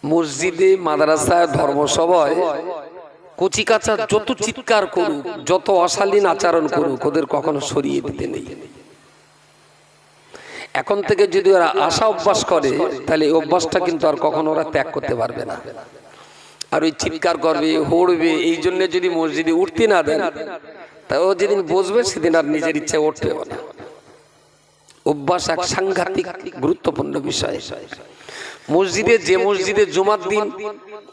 মসজিদে, মাদ্রাসায়, ধর্মসভায় কচিকাঁচা যত চিৎকার করুক, যত অশালীন আচরণ করুক, ওদের কখনো সরিয়ে দিতে নেই। এখন থেকে যদি ওরা আশা অভ্যাস করে, তাহলে এই অভ্যাসটা কিন্তু আর কখনো ওরা ত্যাগ করতে পারবে না। আর ওই চিৎকার করবে, হড়বে, এই জন্য যদি মসজিদে উঠতে না দেন, তাও যেদিন বসবে সেদিন আর নিজের ইচ্ছায় উঠতে হবে না। অভ্যাস এক সাংঘাতিক গুরুত্বপূর্ণ বিষয়। মসজিদে, যে মসজিদে জুমার দিন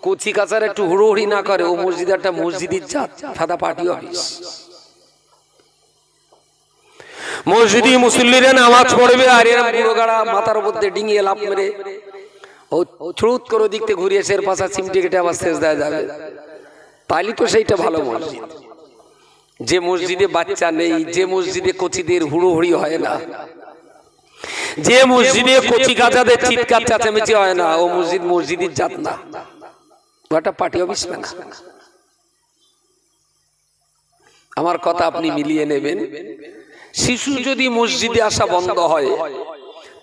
কচি কাচার একটু হুড়োহুড়ি না করে, ও মসজিদে একটা মসজিদের জাত, সাদা পার্টি অফিস। মসজিদে মুসল্লিরা নামাজ পড়বে, আর এরা বুড়ো গাড়া মাথার উপর দিয়ে ডিঙিয়ে লাফ মেরে ও ছুট করে দিকতে ঘুরিয়ে সের পাশা চিমটি কেটে আবার শেষ দেওয়া যাবে, তাইলে তো সেইটা ভালো মসজিদ। যে মসজিদে বাচ্চা নেই, যে মসজিদে কচিদের হুড়োহুড়ি হয় না, যে মসজিদে কচি গাজাদের চিৎকার চেঁচামেচি হয় না, ও মসজিদ মসজিদের জাত না, ওটা পার্টি অফিস না। আমার কথা আপনি মিলিয়ে নেবেন। শিশু যদি মসজিদে আসা বন্ধ হয়,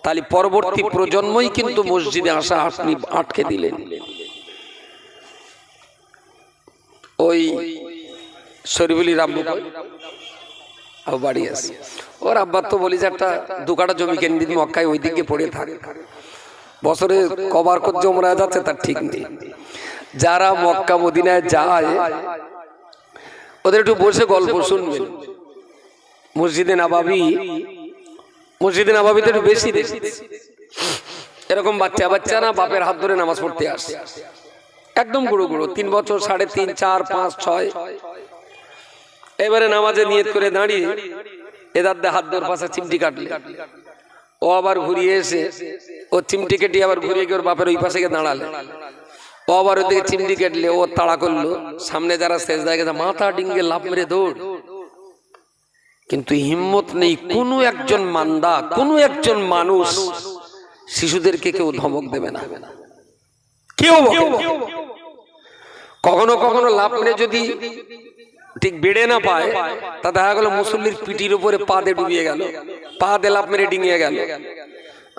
তাহলে পরবর্তী প্রজন্মই কিন্তু মসজিদে আসা আপনি আটকে দিলেন। ওই শরীফুলি রাব্বু বাড়ি আছে, ওর আব্বার তো বলি যে একটা দু কাঠা জমি কিনে দিন মক্কায়, ওই দিকে পড়ে থাকে, বছরে কবার করছে ওমরা যাচ্ছে তার ঠিক নেই। যারা মক্কা মদিনায় যায়, ওদের একটু বসে গল্প শুনবেন। মসজিদে নাবাবিতে একটু বেশি দেখি এরকম বাচ্চারা বাপের হাত ধরে নামাজ পড়তে আসে, একদম গুঁড়ো গুঁড়ো, 3 বছর, 3.5, 4, 5, 6। এবারে নামাজে নিয়ত করে দাঁড়িয়ে এদার হাত ধরে পাশে চিমটি কাটলে, ও আবার ঘুরিয়ে এসে ও চিমটি কেটে আবার ঘুরিয়ে গিয়ে ওর বাপের ওই পাশে গিয়ে দাঁড়ালে, ও আবার ওদিকে চিমটি কাটলে, ও তাড়া করলো, সামনে যারা সেজদায় গেছে মাথা ডিঙ্গে লাফ মেরে দৌড়। কিন্তু হিম্মত নেই কোনো একজন মান্দা, কোনো একজন মানুষ শিশুদেরকে কেউ ধমক দেবে না, কেউ কখনো কখনো লাফ মেরে যদি ঠিক বেড়ে না পায়, তা দেখা গেল মুসল্লির পিঠির উপরে পা দিয়ে ডুবিয়ে গেল, পা দিয়ে লাফ মেরে ডিঙিয়ে গেল।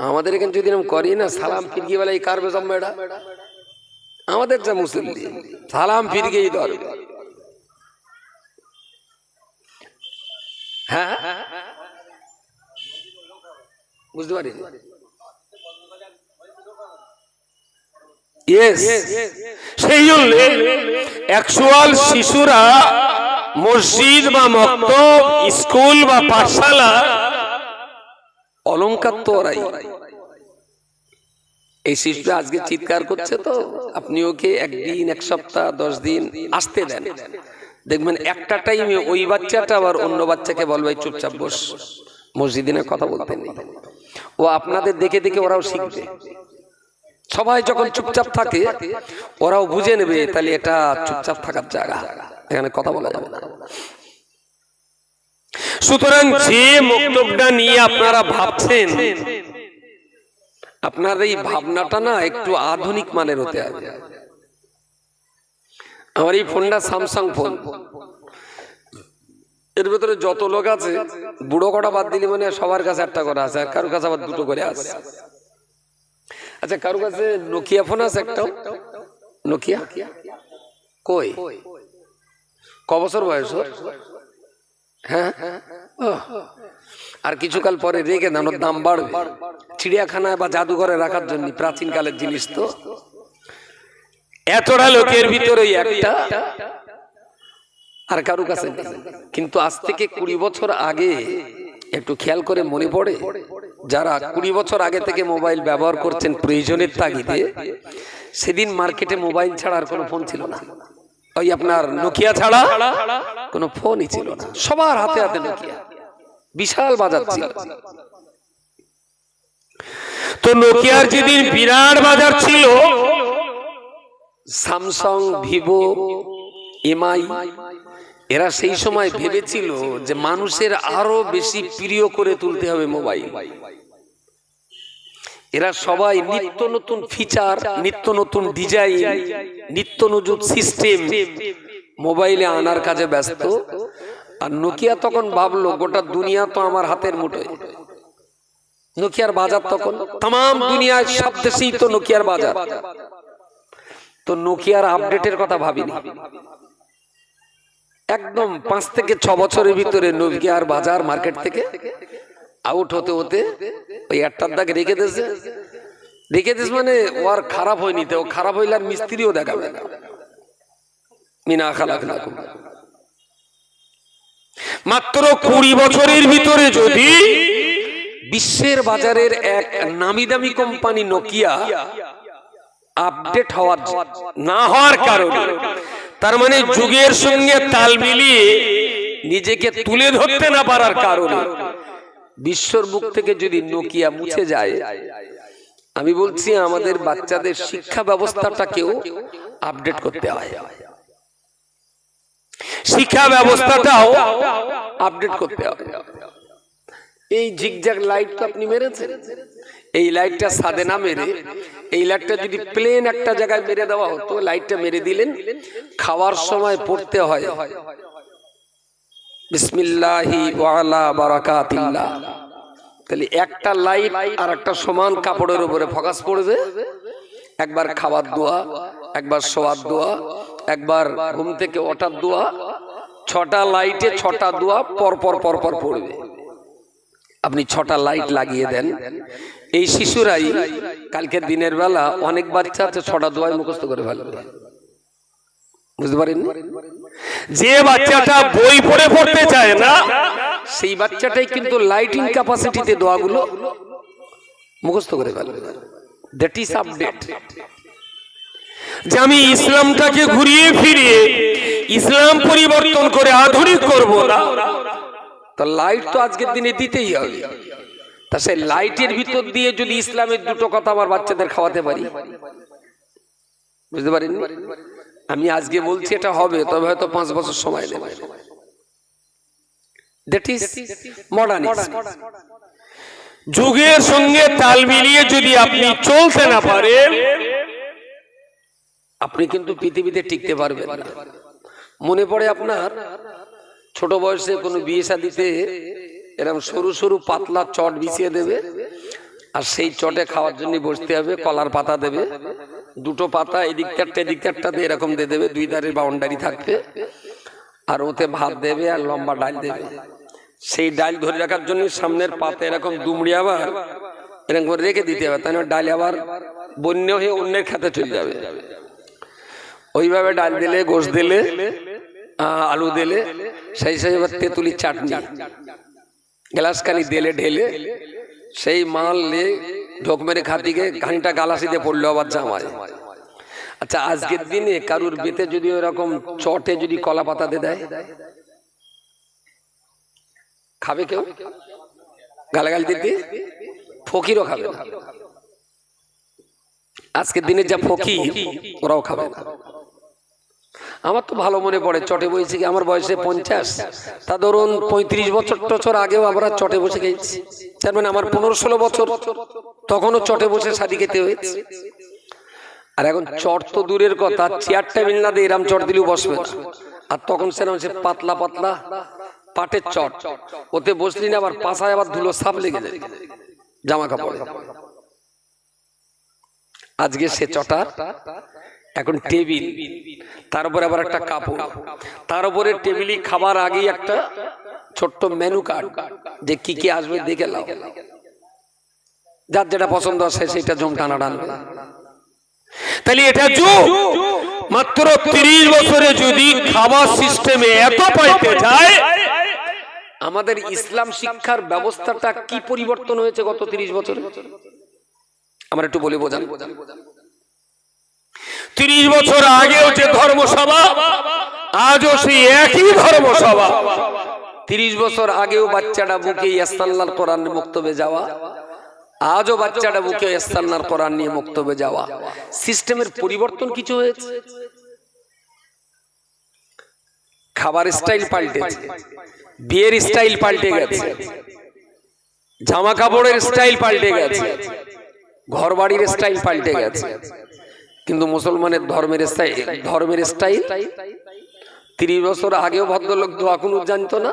আমাদের এখানে যদি এরকম করি না, সালাম ফিরগিয়ে বেলা এই কারবে জম্মেটা, আমাদের যা মুসল্লি সালাম ফিরগিয়েই ধরবে। হ্যাঁ, বুঝতে পারি। সেই জন্য অ্যাকচুয়াল শিশুরা মসজিদ বা মক্তব, স্কুল বা পাঠশালা, অলংকার তো ওরাই। এই শিশুরা আজকে চিৎকার করছে, তো আপনি ওকে একদিন, এক সপ্তাহ, 10 দিন আসতে দেন, দেখবেন একটা টাইমে ওই বাচ্চাটা আবার অন্য বাচ্চাকে বলবে চুপচাপ বস, মসজিদে না কথা বলতে নেই। ও আপনাদের দেখে দেখে ওরাও শিখবে। সবাই যখন চুপচাপ থাকে, ওরাও বুঝে নেবে তাহলে এটা চুপচাপ থাকার জায়গা, এখানে কথা বলা যাবে না। সুতরাং যে মক্তবটা নিয়ে আপনারা ভাবছেন, আপনার এই ভাবনাটা না একটু আধুনিক মানের হতে হবে। আমার এই ফোনটা স্যামসাং ফোন, এর ভেতরে যত লোক আছে, বুড়ো কটা বাদ দিলি মানে সবার কাছে একটা করে আছে, আর কারোর কাছে আবার 2টো করে আছে। আচ্ছা, কারোর কাছে নোকিয়া ফোন আছে একটাও? নোকিয়া কই? ক বছর বয়স? হ্যাঁ, আর কিছুকাল পরে রেখে দেন, ওর দাম বাড়বে। চিড়িয়াখানায় বা জাদুঘরে রাখার জন্য, প্রাচীন কালের জিনিস তো। এতটা লোকের ভিতরে একটা, আর কারো কাছে নেই। কিন্তু আজ থেকে 20 বছর আগে একটু খেয়াল করে মনে পড়ে, যারা 20 বছর আগে থেকে মোবাইল ব্যবহার করছেন প্রয়োজনের তাগিদে, সেদিন মার্কেটে মোবাইল ছাড়া আর কোনো ফোন ছিল না। ওই আপনার নোকিয়া ছাড়া কোনো ফোনই ছিল না, সবার হাতে হাতে নোকিয়া, বিশাল বাজার ছিল। তো নোকিয়ার যেদিন বিরাট বাজার ছিল, স্যামসাং, ভিভো, এমআই, এরা সেই সময় ভেবেছিল যে মানুষের আরো বেশি প্রিয় করে তুলতে হবে মোবাইল। এরা সবাই নিত্য নতুন ফিচার, নিত্য নতুন ডিজাইন, নিত্য নতুন সিস্টেম মোবাইলে আনার কাজে ব্যস্ত। আর নোকিয়া তখন ভাবলো গোটা দুনিয়া তো আমার হাতের মুঠোয়। নোকিয়ার বাজার তখন তাম দুনিয়ায় সব দেশেই তো নোকিয়ার বাজার। তো নোকিয়ার আপডেটের কথা ভাবিনি। একদম 5 থেকে 6 বছরের ভিতরে নোকিয়ার বাজার মার্কেট থেকে আউট হতে হতে ওই একটার দাগ রেখে দিয়েছে মানে ওর খারাপ হয়নি, তো খারাপ হইলে আর মিস্ত্রিও দেখাবে না। মিনা খালাকনাকুম। মাত্র 20 বছরের ভিতরে যদি বিশ্বের বাজারের এক নামি দামি কোম্পানি নোকিয়া আপডেট না হওয়ার কারণে, তার মানে যুগের সঙ্গে তাল মিলিয়ে নিজেকে তুলে ধরতে না পারার কারণে বিশ্বর বুক থেকে যদি নোকিয়া মুছে যায়, আমি বলছি আমাদের বাচ্চাদের শিক্ষা ব্যবস্থাটাকেও আপডেট করতে হয়। শিক্ষা ব্যবস্থাটাও আপডেট করতে হবে। এই ঝিকঝাক লাইট তো আপনি মেরেছেন, এই লাইটটা সাদে না মেরে এই লাইটটা যদি প্লেন একটা জায়গায় মেরে দেওয়া হতো, লাইটটা মেরে দিলেন, খাওয়ার সময় পড়তে হয় বিসমিল্লাহি ওয়া আলা বারাকাতিল্লাহ, তাহলে একটা লাইট আর একটা সমান কাপড়ের উপরে ফোকাস পড়বে। একবার খাওয়ার দোয়া, একবার শোয়ার দোয়া, একবার ঘুম থেকে ওঠার দোয়া, 6টা লাইটে 6টা দোয়া পর পর পর পর পড়বে। আপনি 6টা লাইট লাগিয়ে দেন, এই শিশুরাই কালকে দিনের বেলা অনেক বাচ্চা আছে 6টা দোয়াই মুখস্থ করে ফেলবে। বুঝতে পারেন? যে বাচ্চাটা বই পড়ে পড়তে চায় না, সেই বাচ্চাটাই কিন্তু লাইটিং ক্যাপাসিটিতে দোয়াগুলো মুখস্থ করে ফেলবে। That is update. যে আমি ইসলামটাকে ঘুরিয়ে ফিরিয়ে ইসলাম পরিবর্তন করে আধুনিক করব না, তো লাইট তো আজকের দিনে দিতেই হবে। তা সেই লাইটের ভিতর দিয়ে যদি ইসলামের দুটো কথা আমার বাচ্চাদের খাওয়াতে পারি, বুঝতে পারেন? আমি আজকে বলছি এটা হবে, তবে হয়তো 5 বছর সময় নেবে। That is modernism. যুগের সঙ্গে তাল মিলিয়ে যদি আপনি চলতে না পারেন, আপনি কিন্তু পৃথিবীতে টিকতে পারবেন না। মনে পড়ে আপনার ছোট বয়সে কোনো বিয়ে শাদিতে এরকম সরু সরু পাতলা চট বিছিয়ে দেবে, আর সেই চটে খাওয়ার জন্য বসতে হবে। কলার পাতা দেবে, 2টো পাতা এদিক চারটে এদিক চারটা দিয়ে এরকম দিয়ে দেবে, 2 ধারে বাউন্ডারি থাকবে, আর ওতে ভাত দেবে আর লম্বা ডাল দেবে। সেই ডাল ধরে রাখার জন্য সামনের পাতা এরকম দুমড়ি আবার এরকম করে রেখে দিতে হবে, তাই না ডাল আবার বন্য হয়ে অন্যের খেতে চলে যাবে। ওইভাবে ডাল দিলে, গোশ দিলে, আলু দিলে, সেই সেই এবার তেঁতুলির চাটনি গ্লাসখানি দিলে ঢেলে সেই মাল নিয়ে ঢোক মেরে খাতিকে খানিটা গালাসিতে পড়লো আবার জামায়। আচ্ছা, আজকের দিনে কারুর বেতে যদি ওরকম চটে যদি কলা পাতা দিয়ে দেয়, খাবে কেউ? গালাগালি দিতে ফকিরও খাবে না। আজকের দিনে যা ফকির ওরাও খাবে না। আমার তো ভালো মনে পড়ে, চটে বসে কি আমার বয়সে 50, তা ধরুন 35 বছর আগেও আমরা চটে বসে খেয়েছি। তার মানে আমার 15-16 বছর, তখনও চটে বসে শাদি খেতে হয়েছে। আর এখন চট তো দূরের কথা, চেয়ার টেবিল না দিয়ে এরম চট দিলেও বসবে না। আর তখন সেরকম সে পাতলা পাতলা পাটের চট, ওতে বসলি না আবার পাশায় আবার ধুলো সাপ লেগে যায় জামা কাপড়ে। আজকে সে চটার এখন টেবিল, তার উপরে আবার একটা কাপড়, তার উপরে টেবিলে খাবার আগেই একটা ছোট্ট মেনু কার্ড, যে কি কি আসবে দেখে লাও, যার যেটা পছন্দ আছে সেটা জম টানা টানবে। তাহলে এটা যুগ। মাত্র 30 বছরে যদি খাবার সিস্টেমে এত পাইতে যায়, আমাদের ইসলাম শিক্ষার ব্যবস্থাটা কি পরিবর্তন হয়েছে গত 30 বছরে আমরা একটু বলে বোঝান। 30 বছর আগেও যে ধর্মসভা, আজও সেই একই ধর্মসভা। 30 বছর আগেও বাচ্চাটা বুকে ইয়াসাল্লাহর কোরআন নিয়ে মুক্তবে যাওয়া, আজও বাচ্চাটা বুকে ইয়াসাল্লাহর কোরআন নিয়ে মুক্তবে যাওয়া। সিস্টেমের পরিবর্তন কিছু হয়েছে। খাবার স্টাইল পাল্টেছে, বিয়ের স্টাইল পাল্টে গেছে, জামা কাপড়ের স্টাইল পাল্টে গেছে, ঘর বাড়ির স্টাইল পাল্টে গেছে। কিন্তু মুসলমানের ধর্মের স্টাইল 30 বছর আগেও ভদ্রলোক দোয়া কুনুত জানতো না,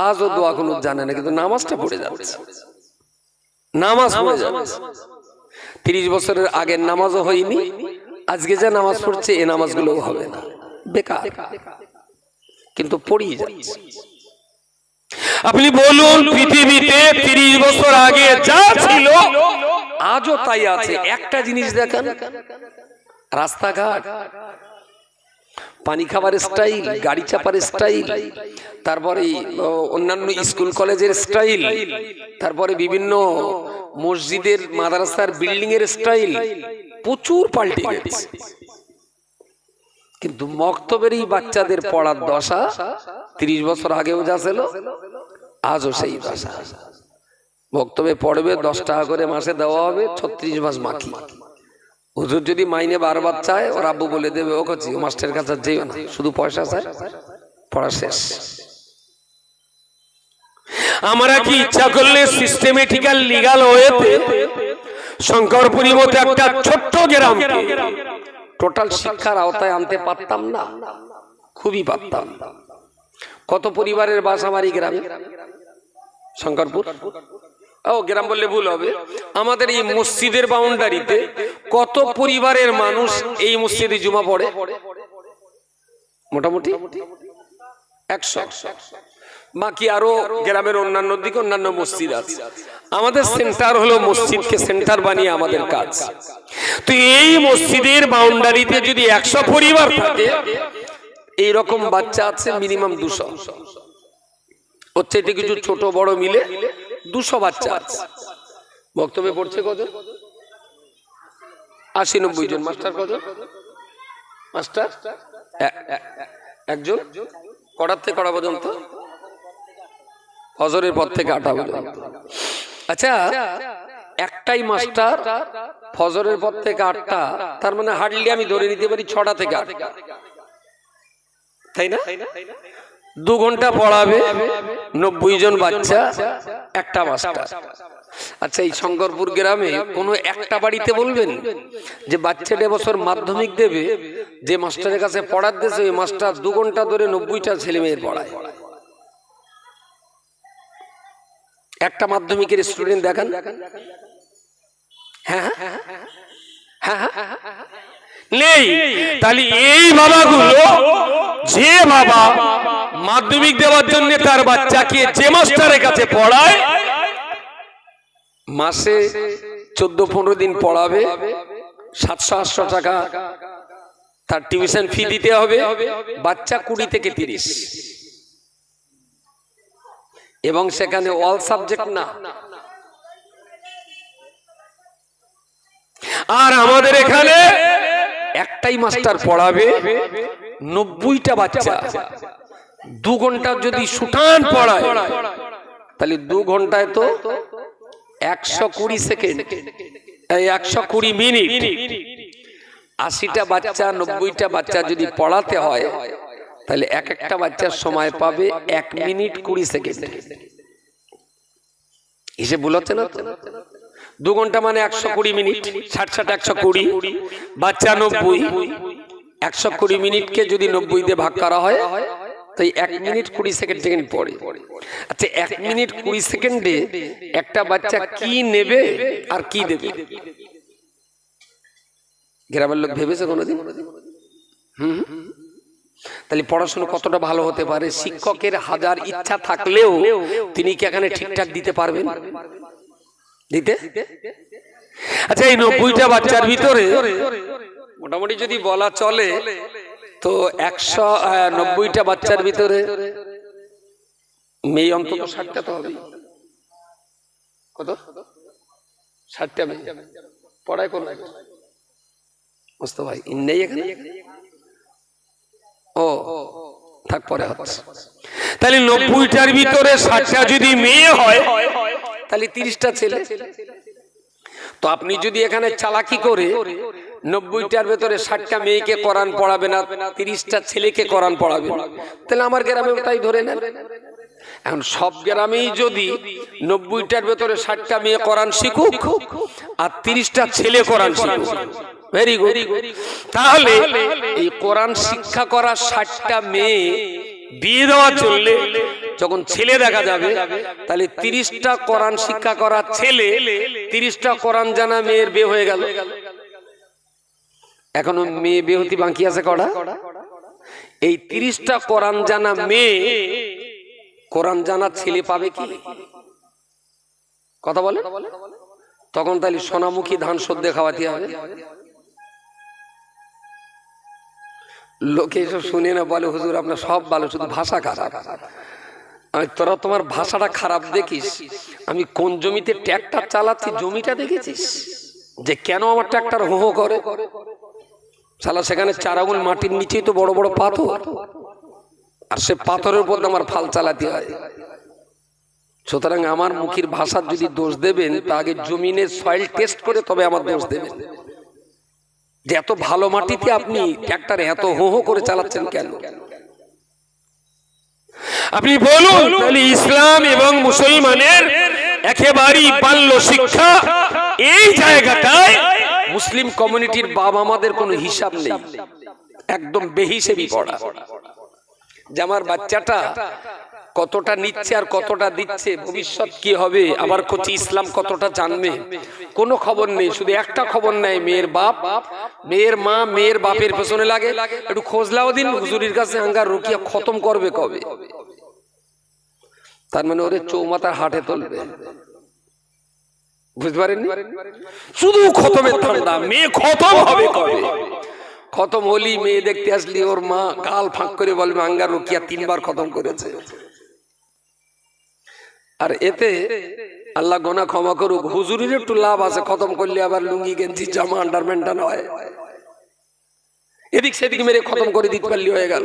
আজও দোয়া কুনুত জানে না, কিন্তু নামাজটা পড়ে যাচ্ছে, নামাজ পড়ে যাচ্ছে। 30 বছরের আগের নামাজও হয়নি, আজকে যে নামাজ পড়ছে এই নামাজগুলো হবে না, বেকার, কিন্তু পড়িয়ে যাচ্ছে। আপনি বলুন পৃথিবীতে 30 বছর আগে যা ছিল আজও তাই আছে। একটা জিনিস দেখেন, রাস্তাঘাট, পানি খাবার স্টাইল, গাড়ি চাপার স্টাইল, তারপরে অন্যান্য স্কুল কলেজের স্টাইল, তারপরে বিভিন্ন মসজিদের মাদ্রাসার বিল্ডিং এর স্টাইল প্রচুর পাল্টে গেছে। কিন্তু মক্তবের এই বাচ্চাদের পড়ার দশা 30 বছর আগেও যা ছিল আজও সেই দশা। মক্তবে পড়বে 10 টাকা করে মাসে দেওয়া হবে, 36 মাস মাখি। হুজুর যদি মাইনে বারবার চায়, ওর আব্বু বলে দেবে ও করছি, ও মাস্টারের কাছে যেও না, শুধু পয়সা চায়, পড়া শেষ। আমরা কি ইচ্ছা করলে সিস্টেমেটিক্যাল লিগ্যাল ওয়েতে শঙ্করপুরীর মতো একটা ছোট্ট গ্রামকে টোটাল শিক্ষার আওতায় আনতে পারতাম না? খুবই পারতাম। কত পরিবারের বাস আমার এই গ্রামে, শঙ্করপুর। ও গ্রাম বললে ভুল হবে, আমাদের এই মসজিদের বাউন্ডারিতে কত পরিবারের মানুষ এই মসজিদে জুমা পড়ে? মোটামুটি 100। বাকি আরো গ্রামের অন্যান্য দিকে অন্যান্য মসজিদ আছে। আমাদের সেন্টার হলো মসজিদকে সেন্টার বানিয়ে আমাদের কাজ। তো এই মসজিদের বাউন্ডারিতে যদি 100 পরিবার থাকে, এইরকম বাচ্চা আছে মিনিমাম 200। ওর চাইতে কিছু ছোট বড় মিলে 200 বাচ্চা আছে। বক্তব্যে পড়ছে কজন? 80-90 জন। মাস্টার কজন? মাস্টার একজন, কটার থেকে কটা পর্যন্ত? ফজরের পর থেকে 8টা পর্যন্ত। আচ্ছা, একটাই মাস্টার ফজরের পর থেকে 8টা, তার মানে হার্ডলি আমি ধরে নিতে পারি 6টা থেকে 8টা, তাই না? 2 ঘন্টা পড়াবে, 90 জন বাচ্চা, একটা মাস্টার। আচ্ছা, এই শঙ্করপুর গ্রামে কোন একটা বাড়িতে বলবেন যে বাচ্চাটা এবছর মাধ্যমিক দেবে, যে মাস্টারের কাছে পড়ার দিয়েছে ওই মাস্টার 2 ঘন্টা ধরে 90টা ছেলে মেয়ের পড়ায়? একটা মাধ্যমিকের স্টুডেন্ট দেখান। হ্যাঁ হ্যাঁ নেই। তাহলে এই বাবাগুলো, যে বাবা মাধ্যমিক দেওয়ার জন্য তার বাচ্চাকে যে মাস্টারের কাছে পড়ায়, মাসে 14-15 দিন পড়াবে, 700-800 টাকা তার টিউশন ফি দিতে হবে, বাচ্চা 20 থেকে 30, এবং সেখানে অল সাবজেক্ট না। আর আমাদের এখানে একটাই মাস্টার পড়াবে 90টা বাচ্চা। 2 ঘন্টা যদি সুঠান পড়ায়, তাহলে 2 ঘন্টায় তো 120 সেকেন্ড, 120 মিনিট। 80টা বাচ্চা, 90টা বাচ্চা যদি পড়াতে হয়, তাহলে একটা বাচ্চার সময় পাবে 1 মিনিট 20 সেকেন্ড। হিসেব ভুল হচ্ছে না? 2 ঘন্টা মানে 120 মিনিট, 60 120, বাচ্চা 90, 120 মিনিটকে যদি 90 দিয়ে ভাগ করা হয়, তাই 1 মিনিট 20 সেকেন্ড পড়ে। আচ্ছা, 1 মিনিট 20 সেকেন্ডে একটা বাচ্চা কি নেবে আর কি দেবে? গ্রামের লোক ভেবেছে কোনোদিন? তাহলে পড়াশোনা কতটা ভালো হতে পারে? শিক্ষকের হাজার ইচ্ছা থাকলেও তিনি কি এখানে ঠিকঠাক দিতে পারবেন? দিতে? আচ্ছা, এই 90টা বাচ্চার ভিতরে মোটামুটি যদি বলা চলে তো 190টা বাচ্চার ভিতরে মেয়ে অন্তত 60টা তো হবে। কত? 60টা মেয়ে পড়ায় কোন ভাই নেই এখানে? ও থাক, পরে হচ্ছে। তাহলে 90টার ভিতরে 60টা যদি মেয়ে হয়, তাহলে 30টা ছেলে। তো আপনি যদি এখানে চালাকি করে 90টার ভিতরে 60টা মেয়েকে কোরআন পড়াবে না, 30টা ছেলেকে কোরআন পড়াবে, তাহলে আমার গ্রামে তাই ধরে নেন। এখন সব গ্রামেই যদি 90টার ভিতরে 60টা মেয়ে কোরআন শিখুক আর 30টা ছেলে কোরআন শিখুক, ভেরি গুড। তাহলে এই কোরআন শিক্ষা করা 60টা মেয়ে বিয়ে দেওয়া চললে যখন ছেলে দেখা যাবে, তাহলে 30টা কোরআন শিক্ষা করা ছেলে, 30টা কোরআন জানা মেয়ের বিয়ে হয়ে গেল। এখনো মেয়ে বেহতি বাকি আছে কটা? এই 30টা কোরআন জানা মেয়ে কোরআন জানা ছেলে পাবে কি? কথা বলে। তখন তাহলে সোনামুখী ধান সদ্যে খাওয়াতে হবে। লোকে এসব শুনে না বলে হুজুর আপনার সব ভালো, শুধু ভাষা খারাপ। আমি তোরা তোমার ভাষাটা খারাপ দেখিস, আমি কোন জমিতে ট্র্যাক্টর চালাচ্ছি জমিটা দেখেছিস? যে কেন আমার ট্র্যাক্টর হো হো করে? শালা সেখানে 4 আঙুল মাটির নিচেই তো বড় বড় পাথর, আর সে পাথরের উপর আমার ফাল চালাতে হয়। সুতরাং আমার মুখের ভাষার যদি দোষ দেবেন তা আগে জমিনের সয়েল টেস্ট করে তবে আমার দোষ দেবেন। যে এত ভালো মাটিতে আপনি ট্র্যাক্টর এত হো হো করে চালাচ্ছেন কেন? আপনি বলুন তাহলে ইসলাম এবং মুসলমানের একেবারেই বাল্য শিক্ষা এই জায়গাটায় মুসলিম কমিউনিটির বাবা আমাদের কোনো হিসাব নেই, একদম বেহিসেবি পড়া। যে আমার বাচ্চাটা কতটা নিচ্ছে আর কতটা দিচ্ছে, ভবিষ্যৎ কি হবে, আবার কোচি ইসলাম কতটা জানবে, কোনো খবর নেই। শুধু একটা খবর নেই, মেয়ের বাপ, মেয়ের মা, মেয়ের বাপের পেছনে লাগে। একটু খোঁজলাও দিন হুজুরির কাছে আঙ্গার রুকিয়া খতম করবে কবে? তার মানে ওরে চৌমাথার হাটে তুলবে, বুঝতে পারেননি? শুধু খতমের ঠান্ডা, মেয়ে খতম হবে কবে? খতম হলি মেয়ে দেখতে আসলি ওর মা গাল ফাঁক করে বলবে আঙ্গার রুকিয়া 3 বার খতম করেছে। আর এতে আল্লাহ গোনা ক্ষমা করুক, হুজুরির একটু লাভ আছে, খতম করলে আবার লুঙ্গি গেঞ্জি জামা আন্ডারমেন্টা নয়, এদিক সেদিক মেরে খতম করে দিতে পারলি হয়ে গেল।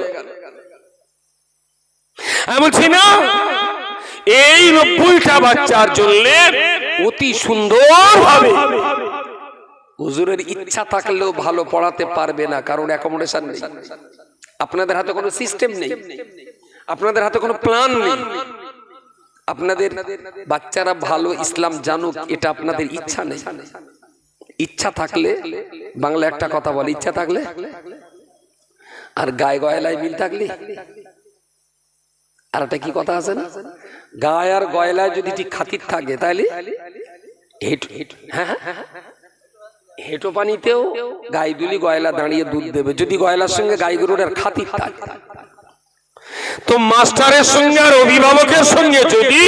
আমি বলছি না, এই 90টা বাচ্চার জন্য অতি সুন্দর ভাবে হুজুরের ইচ্ছা থাকলেও ভালো পড়াতে পারবে না, কারণ অ্যাকোমোডেশন নেই, আপনাদের হাতে কোনো সিস্টেম নেই, আপনাদের হাতে কোনো প্ল্যান নেই। আপনাদের বাচ্চারা ভালো ইসলাম জানুক এটা আপনাদের ইচ্ছা নেই। ইচ্ছা থাকলে, বাংলা একটা কথা বলে, ইচ্ছা থাকলে আর গায়ে গয়লায় মিল থাকলে, আর একটা কি কথা আছে না, গায়ে আর গয়লায় যদি ঠিক খাতির থাকে তাহলে হেঁটো পানিতেও গাই দুলি গয়লা দাঁড়িয়ে দুধ দেবে, যদি গয়লার সঙ্গে গাই গরুর আর খাতির থাকে। তো মাস্টারের সঙ্গে আর অভিভাবকের সঙ্গে যদি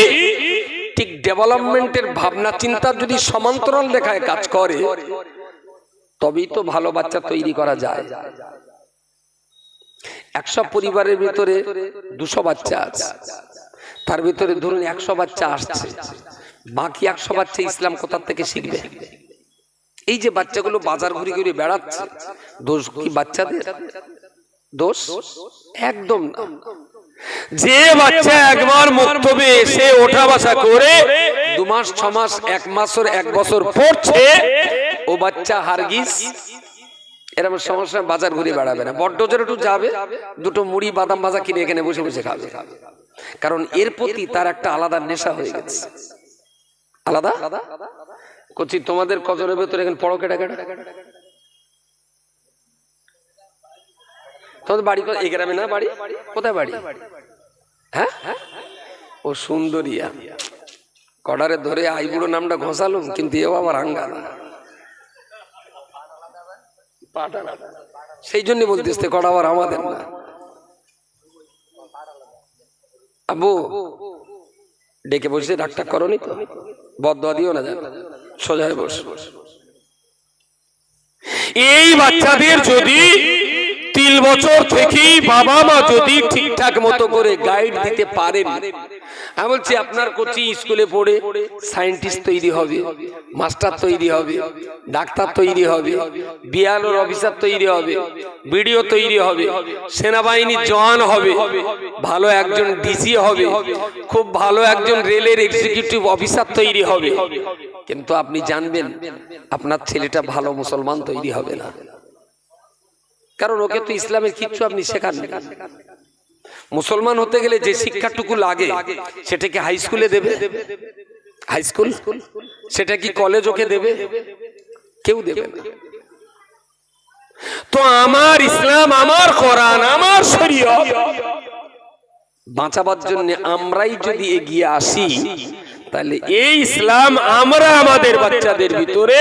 ঠিক ডেভেলপমেন্টের ভাবনা চিন্তা যদি সমান্তরাল রেখায় কাজ করে তবেই তো ভালো বাচ্চা তৈরি করা যায়। 100 পরিবারের ভিতরে 200 বাচ্চা আছে, তার ভিতরে ধরুন 100 বাচ্চা আসছে, বাকি 100 বাচ্চা ইসলাম কোথা থেকে শিখবে? এই যে বাচ্চাগুলো বাজার ঘুরে ঘুরে বেড়াচ্ছে, দোষ কি বাচ্চাদের? দোষ একদম না। যে বাচ্চা একবার মক্তবে এসে ওঠা বসা করে 2 মাস 6 মাস 1 মাসের 1 বছর পড়ছে, ও বাচ্চা হারগিজ এরকম সমস্যা বাজার ঘুরে বেড়াবে না। বড্ড জোরে একটু যাবে, 2টো মুড়ি বাদাম ভাজা কিনে এখানে বসে বসে খাবে, কারণ এর প্রতি তার একটা আলাদা নেশা হয়ে গেছে। আলাদা করছি তোমাদের কজনের ভেতরে এখানে পড়ো কেটা কেটা? তোমাদের বাড়ি এই গ্রামে না? বাড়ি কোথায় বাড়ি? হ্যাঁ, ও সুন্দরিয়া। কডারে ধরে আইবুড়ো নামটা ঘষালুম, কিন্তু এও আবার আঙ্গা, সেই জন্য বলতেস কটা আবার আমাদের না। আবু ডেকে বসে ডাক্তার করনি তো, বদদোয়া দিও না, জানো সোজায় বস। এই বাচ্চাদের যদি 3 বছর থেকেই বাবা মা যদি ঠিকঠাক মতো করে গাইড দিতে পারেন, আমি বলছি আপনার কোচি স্কুলে পড়ে সায়েন্টিস্ট তৈরি হবে, মাস্টার তৈরি হবে, ডাক্তার তৈরি হবে, বিআরওর অফিসার তৈরি হবে, বিডিও তৈরি হবে, সেনাবাহিনীর জওয়ান হবে, ভালো একজন ডিসি হবে, খুব ভালো একজন রেলের এক্সিকিউটিভ অফিসার তৈরি হবে। কিন্তু আপনি জানবেন আপনার ছেলেটা ভালো মুসলমান তৈরি হবে না, কারণ ওকে তো ইসলামের কিচ্ছু আপনি শেখাননি। মুসলমান হতে গেলে যে শিক্ষাটুকু লাগে সেটা কি হাই স্কুলে দেবে? হাই স্কুল সেটা কি কলেজ ওকে দেবে? কেউ দেবে না। তো আমার ইসলাম, আমার কোরআন, আমার শরীয়ত বাঁচাবার জন্য আমরাই যদি এগিয়ে আসি, তাহলে এই ইসলাম আমরা আমাদের বাচ্চাদের ভিতরে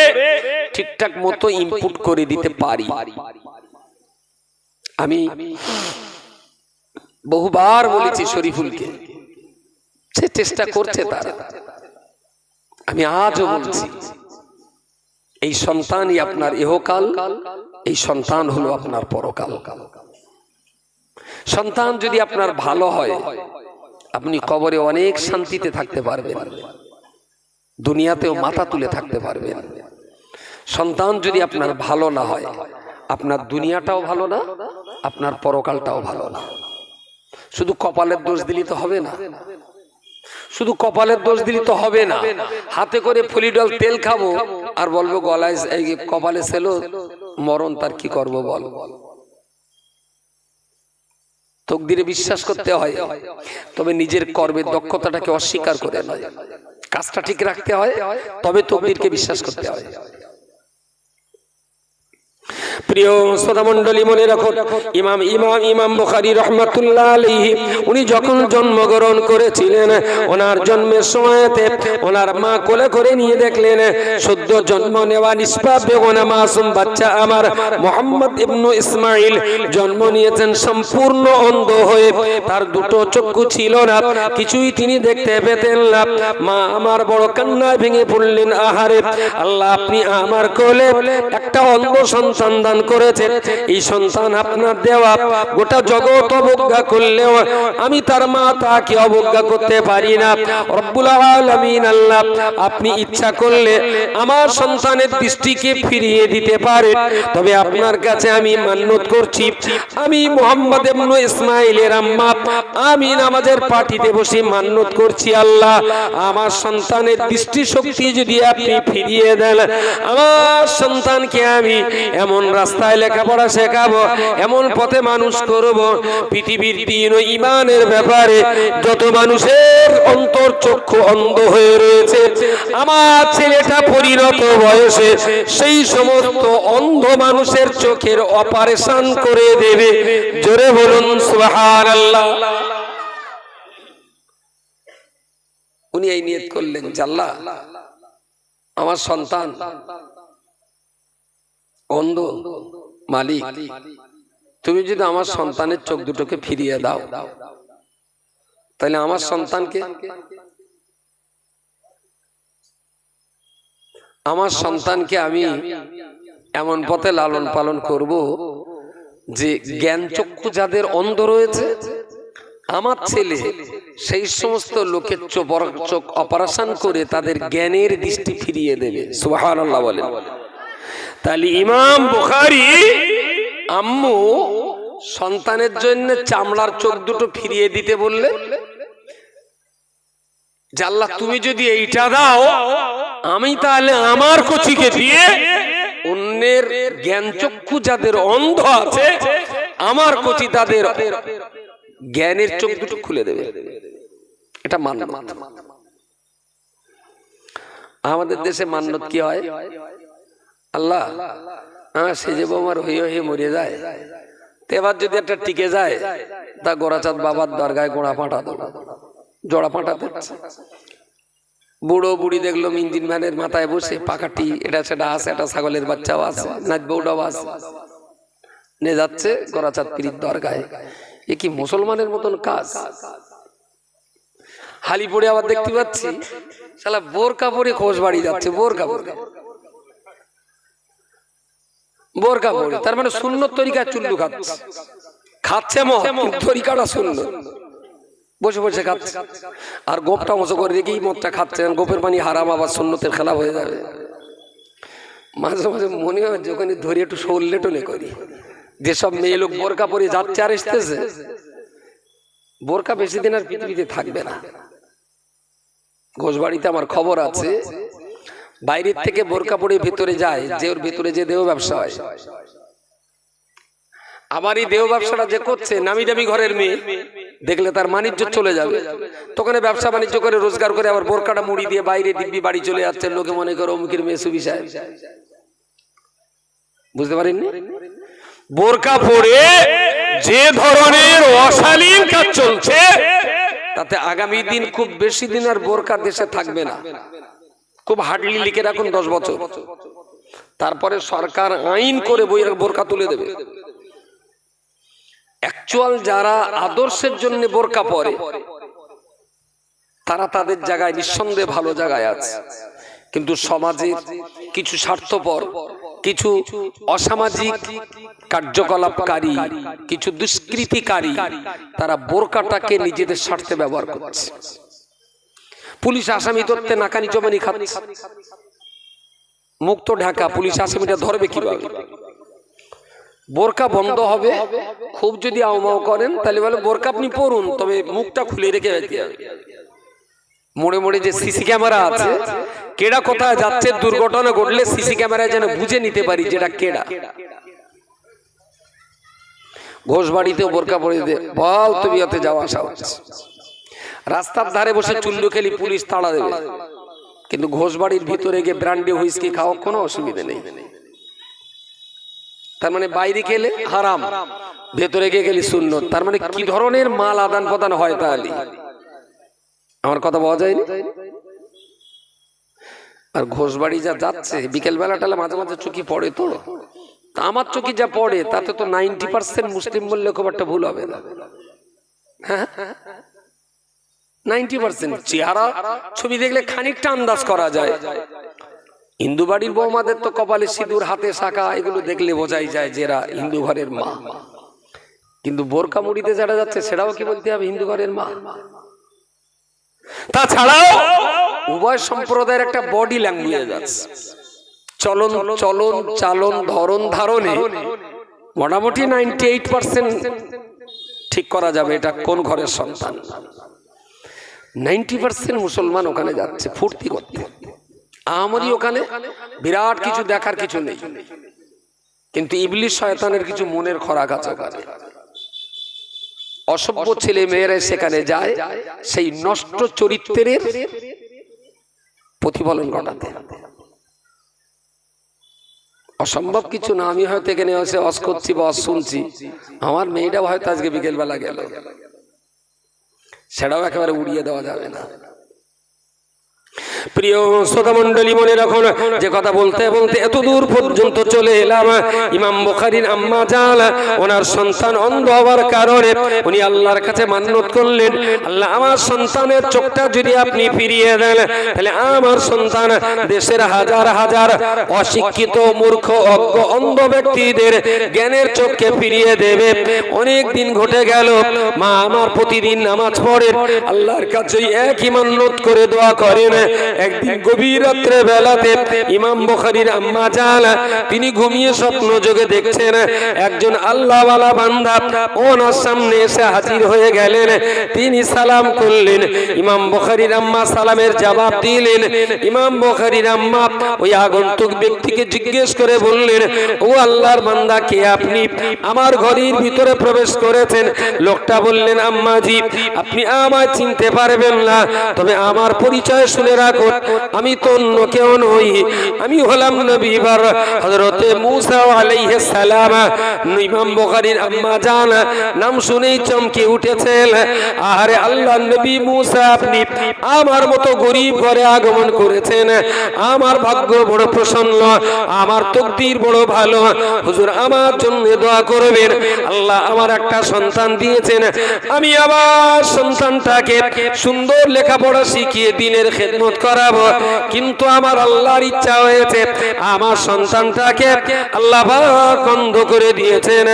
ঠিকঠাক মতো ইনপুট করে দিতে পারি। আমি বহুবার বলেছি শরীফুলকে, সে চেষ্টা করছে তারা। আমি আজও বলছি, এই সন্তানই আপনার ইহকাল, এই সন্তান হলো আপনার পরকাল। সন্তান যদি আপনার ভালো হয়, আপনি কবরে অনেক শান্তিতে থাকতে পারবেন, দুনিয়াতেও মাথা তুলে থাকতে পারবেন। সন্তান যদি আপনার ভালো না হয়, আপনার দুনিয়াটাও ভালো না, আপনার পরকালটাও ভালো না। শুধু কপালের দোষ দিলে তো হবে না, শুধু কপালের দোষ দিলে তো হবে না। হাতে করে ফলিডল তেল খাবো আর বলবো গলায় কপালে ছিল মরণ, তার কি করব বল। তকদিরে বিশ্বাস করতে হয়, তবে নিজের কর্মের দক্ষতাটাকে অস্বীকার করে নয়, কাজটা ঠিক রাখতে হয়, তবে তকদিরকে বিশ্বাস করতে হয়। প্রিয় শ্রোতা মণ্ডলী, মনে রাখো, ইমাম বুখারী রাহমাতুল্লাহ আলাইহি উনি যখন জন্মগ্রহণ করেছিলেন, ওনার জন্মের সময়তে ওনার মা কোলে করে নিয়ে দেখলেন সদ্য জন্ম নেওয়া নিষ্পাপ বেগুনা মাসুম বাচ্চা আমার মুহাম্মদ ইবনে ইসমাইল জন্ম নিয়েছেন সম্পূর্ণ অন্ধ হয়ে। তার দুটো চক্ষু ছিল না, কিছুই তিনি দেখতে পেতেন না। মা আমার বড় কান্নায় ভেঙে পড়লেন, আহারে আল্লাহ, আপনি আমার কোলে একটা অন্ধ সন্তান দান করেছেন। এই সন্তান আপনার দেওয়া, গোটা জগৎ অবজ্ঞা করলেও আমি তার মা তাকে অবজ্ঞা করতে পারি না। রব্বুল আলামিন আল্লাহ, আপনি ইচ্ছা করলে আমার সন্তানের দৃষ্টিকে ফিরিয়ে দিতে পারেন, তবে আপনার কাছে আমি মান্যত করছি, আমি মুহাম্মদ ইবনে ইসমাইলের আম্মা আমি নামাজের পাটিতে বসে মান্যত করছি, আল্লাহ আমার সন্তানের দৃষ্টি শক্তি যদি আপনি ফিরিয়ে দেন, আমার সন্তানকে আমি এমন রাস্তায় লেখাপড়া শেখাবো, এমন পথে মানুষ করব, পৃথিবীর দিন ও ইমানের ব্যাপারে যত মানুষের অন্তর চক্ষু অন্ধ হয়ে রয়েছে, আমার ছেলেটা পরিণত বয়সে সেই সমস্ত অন্ধ মানুষের চোখের অপারেশন করে দেবে। জোরে বলুন সুবহানাল্লাহ। উনি এই নিয়ত করলেন, আল্লাহ আমার সন্তান অন্ধ, মালিক তুমি যদি আমার সন্তানের চোখ দুটোকে ফিরিয়ে দাও, তাহলে আমার সন্তানকে আমি এমন পথে লালন পালন করব যে জ্ঞান চক্ষু যাদের অন্ধ রয়েছে, আমার ছেলে সেই সমস্ত লোকের চোখ অপারেশন করে তাদের জ্ঞানের দৃষ্টি ফিরিয়ে দেবে। সুবহানাল্লাহ বলেন। তাহলে ইমাম বুখারী আম্মু সন্তানের জন্য চামড়ার চোখ দুটো ফিরিয়ে দিতে বললে, যে আল্লাহ তুমি যদি এইটা দাও, আমি তাহলে আমার কচিকে দিয়ে অন্যের জ্ঞান চক্ষু যাদের অন্ধ আছে, আমার কচি তাদের জ্ঞানের চোখ দুটো খুলে দেবে। এটা মান্যত। আমাদের দেশে মান্যত কি হয়, আল্লাহ সে যে বোমার হয়ে হয়ে মরে যায়, এবার যদি একটা টিকে যায়, তা গোরাচাঁদ বাবার দরগায় গোড়া পাঁটা দেবো, জোড়া পাঁটা দিচ্ছে। বুড়ো বুড়ি দেখলো ইঞ্জিন ভ্যানের মাথায় বসে পাখাটি এটা সেটা আছে, একটা ছাগলের বাচ্চাও আছে, নাচ বউটাও আছে, নিয়ে যাচ্ছে গোরাচাঁদ পীরের দরগায়। এ কি মুসলমানের মতন কাজ? হালি পড়ে আবার দেখতে পাচ্ছি শালা বোরকা পরে খোঁজ বাড়ি যাচ্ছে, বোরকা পরে, তার মানে সুন্নত তরিকায় চুল্লু খাচ্ছে তরিকাটা সুন্নত, বসে বসে খাচ্ছে। আর গোপটা মশো করে রেখেই মদটা খাচ্ছেন, গোপের পানি হারাম, আবার সুন্নতের খেলা হয়ে যাবে। মাঝে মাঝে মনে হয় যে ওখানে ধরে একটু সরলে টলে করি, যেসব মেয়ে লোক বোরকা পরে যাচ্ছে আর এসতেছে, বোরকা বেশি দিন আর পৃথিবীতে থাকবে না। ঘোষবাড়িতে আমার খবর আছে, বাইরের থেকে বোরকা পরে ভেতরে যায়, যে ওর ভেতরে যে দেহ ব্যবসা হয়। আবার এই দেহ ব্যবসাটা যে করছে নামি দামি ঘরের মেয়ে, দেখলে তার বাণিজ্য চলে যাবে, তখন ব্যবসা বাণিজ্য করে রোজগার করে আবার বোরকাটা মুড়ি দিয়ে বাইরে দিব্যি বাড়ি চলে যাচ্ছে, লোকে মনে করে অমুকের মেয়ে সুবি সাহেব। বুঝতে পারেননি? বোরকা পরে যে ধরনের অশালীন কাজ চলছে, তাতে আগামী দিন খুব বেশি দিন আর বোরকা দেশে থাকবে না। খুব হার্ডলি লিখে রাখুন 10 বছর, তারপরে সরকার আইন করে বোরকা তুলে দেবে। অ্যাকচুয়াল যারা আদর্শের জন্য বোরকা পরে তারা তাদের জায়গায় নিঃসন্দেহে ভালো জায়গায় আছে, কিন্তু সমাজের কিছু স্বার্থপর, কিছু অসামাজিক কার্যকলাপকারী, কিছু দুষ্কৃতিকারী তারা বোরকাটাকে নিজেদের স্বার্থে ব্যবহার করছে। পুলিশ আসামি ধরতে নাকানি চমানি খাচ্ছে, মুখ তো ঢাকা, পুলিশ আসামিটা ধরবে কিভাবে? বোরকা বন্ধ হবে, খুব যদি আউমাও করেন তাহলে বলে বোরকা আপনি পরুন, তবে মুখটা খুলে রেখে যেতে হবে। মোড়ে মোড়ে যে সিসি ক্যামেরা আছে, কেডা কোথায় যাচ্ছে দুর্ঘটনা ঘটলে সিসি ক্যামেরায় যেন বুঝে নিতে পারি যেটা কেডা। ঘোষবাড়িতেও বোরকা পরে দে, বল তুমি ওতে যাওয়া আসা হচ্ছে। রাস্তার ধারে বসে চুল্লু খেলি পুলিশ তাড়া দেবে, কিন্তু ঘোষবাড়ির ভিতরে গিয়ে ব্র্যান্ডি হুইস্কি খাওয়া কোনো অসুবিধা নেই। তার মানে বাইরে গেলে হারাম, ভেতরে গিয়ে গেলে সুন্নত। তার মানে কি ধরনের মাল আদান প্রদান হয় তাহলে? আমার কথা বলা যায়নি। আর ঘোষবাড়ি যা যাচ্ছে বিকেল বেলাটালে মাঝে মাঝে চোখে পড়ে, তো আমার চোখে যা পড়ে তাতে তো 90% মুসলিম বললে খুব একটা ভুল হবে না। হ্যাঁ, 90% চেহারা ছবি দেখলে খানিকটা আন্দাজ করা যায়। হিন্দু বাড়ির বৌমাদের তো কপালে সিঁদুর, হাতে শাখা, এগুলো দেখলে বোঝাই যায় যে এরা হিন্দু ঘরের মা। কিন্তু বোরকা মুড়িতে যারা যাচ্ছে সেটাও কি বলতে হবে হিন্দু ঘরের মা? তাছাড়াও উভয় সম্প্রদায়ের একটা বডি ল্যাঙ্গুয়েজ আছে, চলন চলন চালন ধরন ধারণে মোটামুটি 98% ঠিক করা যাবে এটা কোন ঘরের সন্তান। 90% মুসলমান ওখানে যাচ্ছে ফুর্তি করতে, আমারই ওখানে বিরাট কিছু দেখার কিছু নেই, কিন্তু ইবলিশ শয়তানের কিছু মনের খোরাক আছে ওখানে। অসভ্য ছেলে মেয়েরা সেখানে যায় সেই নষ্ট চরিত্রের প্রতিফলন ঘটাতে। অসম্ভব কিছু না, আমি হয়তো এখানে এসে অস করছি বা অস শুনছি, আমার মেয়েটাও হয়তো আজকে বিকেল বেলা গেল, সেটাও একেবারে উড়িয়ে দেওয়া যাবে না। প্রিয় শ্রোতা মণ্ডলী, মনে রাখুন যে কথা বলতে বলতে এত দূর পর্যন্ত চলে এলাম। ইমাম বুখারীর আম্মা জান ওনার সন্তান অন্ধ হওয়ার কারণে উনি আল্লাহর কাছে মান্নত করলেন, আল্লাহ আমার সন্তানের চোখটা যদি আপনি ফিরিয়ে দেন তাহলে আমার সন্তান দেশের হাজার হাজার অশিক্ষিত মূর্খ অজ্ঞ অন্ধ ব্যক্তিদের জ্ঞানের চোখকে ফিরিয়ে দেবে। অনেক দিন ঘটে গেল, মা আমার প্রতিদিন নামাজ পড়ে আল্লাহর কাছে একই মান্নত করে দোয়া করেন। একদিন গভীর রাত্রে বেলাতে ইমাম বুখারীর আম্মা জান তিনি ঘুমিয়ে স্বপ্ন যোগে দেখছেন একজন আল্লাহওয়ালা বান্দা ওনার সামনে এসে হাজির হয়ে গেলেন। তিনি সালাম করলেন, ইমাম বুখারীর আম্মা সালামের জবাব দিলেন। ইমাম বুখারীর আম্মা ওই আগন্তুক ব্যক্তিকে জিজ্ঞেস করে বললেন, ও আল্লাহর বান্দা, কে আপনি? আমার ঘরের ভিতরে প্রবেশ করেছেন। লোকটা বললেন, আম্মাজি আপনি আমায় চিনতে পারবেন না, তবে আমার পরিচয় শুনে রাখুন, আমি তো অন্য কেউ নই, আমি হলাম নবী হযরত মুসা আলাইহিস সালাম। ইমাম বুখারীর আম্মা জান নাম শুনেই চমকে উঠেছেন, আরে আল্লাহর নবী মুসা, আপনি আমার মতো গরীব ঘরে আগমন করেছেন, আমার ভাগ্য বড় প্রসন্ন, আমার তকদীর বড় ভালো। হুজুর আমার জন্য দোয়া করবেন, আল্লাহ আমার একটা সন্তান দিয়েছেন, আমি আমার সন্তানটাকে সুন্দর লেখাপড়া শিখিয়ে দ্বীনের খেদমত করাবো, কিন্তু আমার আল্লাহর ইচ্ছা হয়েছে আমার সন্তানটাকে আল্লাহ পাক অন্ধ করে দিয়েছেন।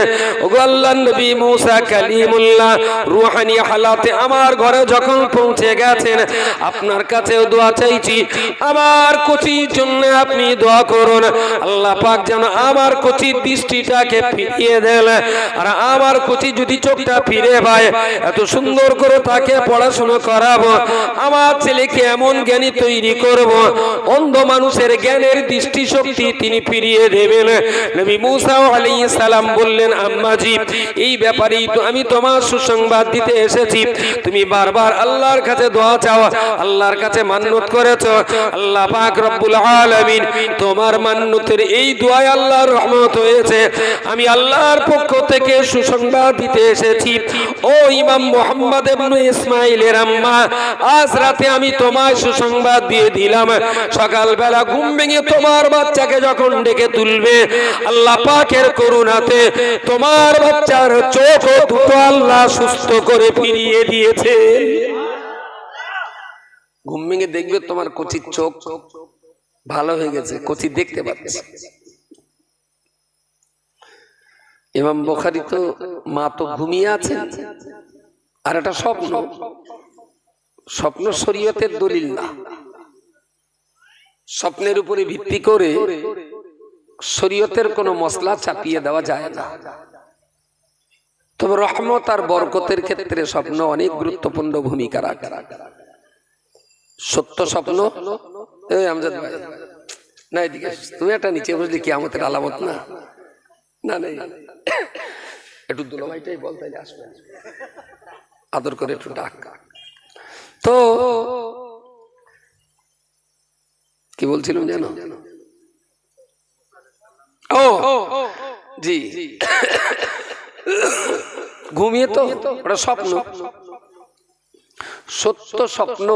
ওগো আল্লাহর নবী মুসা কালিমুল্লাহ রূহানি হালাতে আমার ঘরে যখন পৌঁছে গেছেন, আপনার কাছেও দোয়া চাইছি, আমার কচির জন্য আপনি দোয়া করুন, আল্লাহ পাক যেন আমার কচির দৃষ্টিটাকে ফিরিয়ে দেন। আর আমার কচি যদি চোখটা ফিরে পায়, এত সুন্দর করে তাকে পড়াশোনা করাবো, আমার ছেলেকে এমন জ্ঞানী তৈরি করব, অন্ধ মানুষের জ্ঞানের দৃষ্টিশক্তি তিনি ফিরিয়ে দেবেন। নবী মুসা আলাইহিস সালাম বললেন, আম্মাজি এই ব্যাপারেই তো আমি তোমার সুসংবাদ দিতে এসেছি। তুমি বারবার আল্লাহর কাছে দোয়া চাও, আল্লাহর কাছে মান্নত করেছো, আল্লাহ পাক রব্বুল আলামিন তোমার মান্নতের এই দোয়ায় আল্লাহর রহমত হয়েছে। আমি আল্লাহর পক্ষ থেকে সুসংবাদ দিতে এসেছি। ও ইমাম মুহাম্মদ ইবনে ইসমাঈলের আম্মা, আজ রাতে আমি তোমায় সুসংবাদ সংবাদ দিয়ে দিলাম, সকালবেলা ঘুম ভেঙে তোমার বাচ্চাকে যখন ডেকে তুলবে, আল্লাহ পাকের করুণাতে তোমার বাচ্চার চোখ দুটো আল্লাহ সুস্থ করে ফিরিয়ে দিয়েছে। ঘুম ভেঙে দেখবে তোমার কচির চোখ ভালো হয়ে গেছে, কচি দেখতে পাচ্ছে। ইমাম বুখারী তো মা তো ঘুমিয়ে আছেন, আর এটা স্বপ্ন। স্বপ্ন শরীয়তের দলিল না। স্বপ্নের উপরে ভিত্তি করে শরীয়তের কোনো মসলা চাপিয়ে দেওয়া যায় না। তবে রহমত আর বরকতের ক্ষেত্রে স্বপ্ন অনেক গুরুত্বপূর্ণ ভূমিকা রাখে। সত্য স্বপ্ন, এই আমজাদ ভাই না, এদিকে তুমি একটা নিচে বসলে কিয়ামতের আলামত না? না নাই, একটু দুলাভাইটাই বল, তাইলে আসবে, আদর করে একটু ডাক। তো কি বলছিলাম জানো? ও জি, ঘুমিয়ে তো ওটা স্বপ্ন। সত্য স্বপ্ন,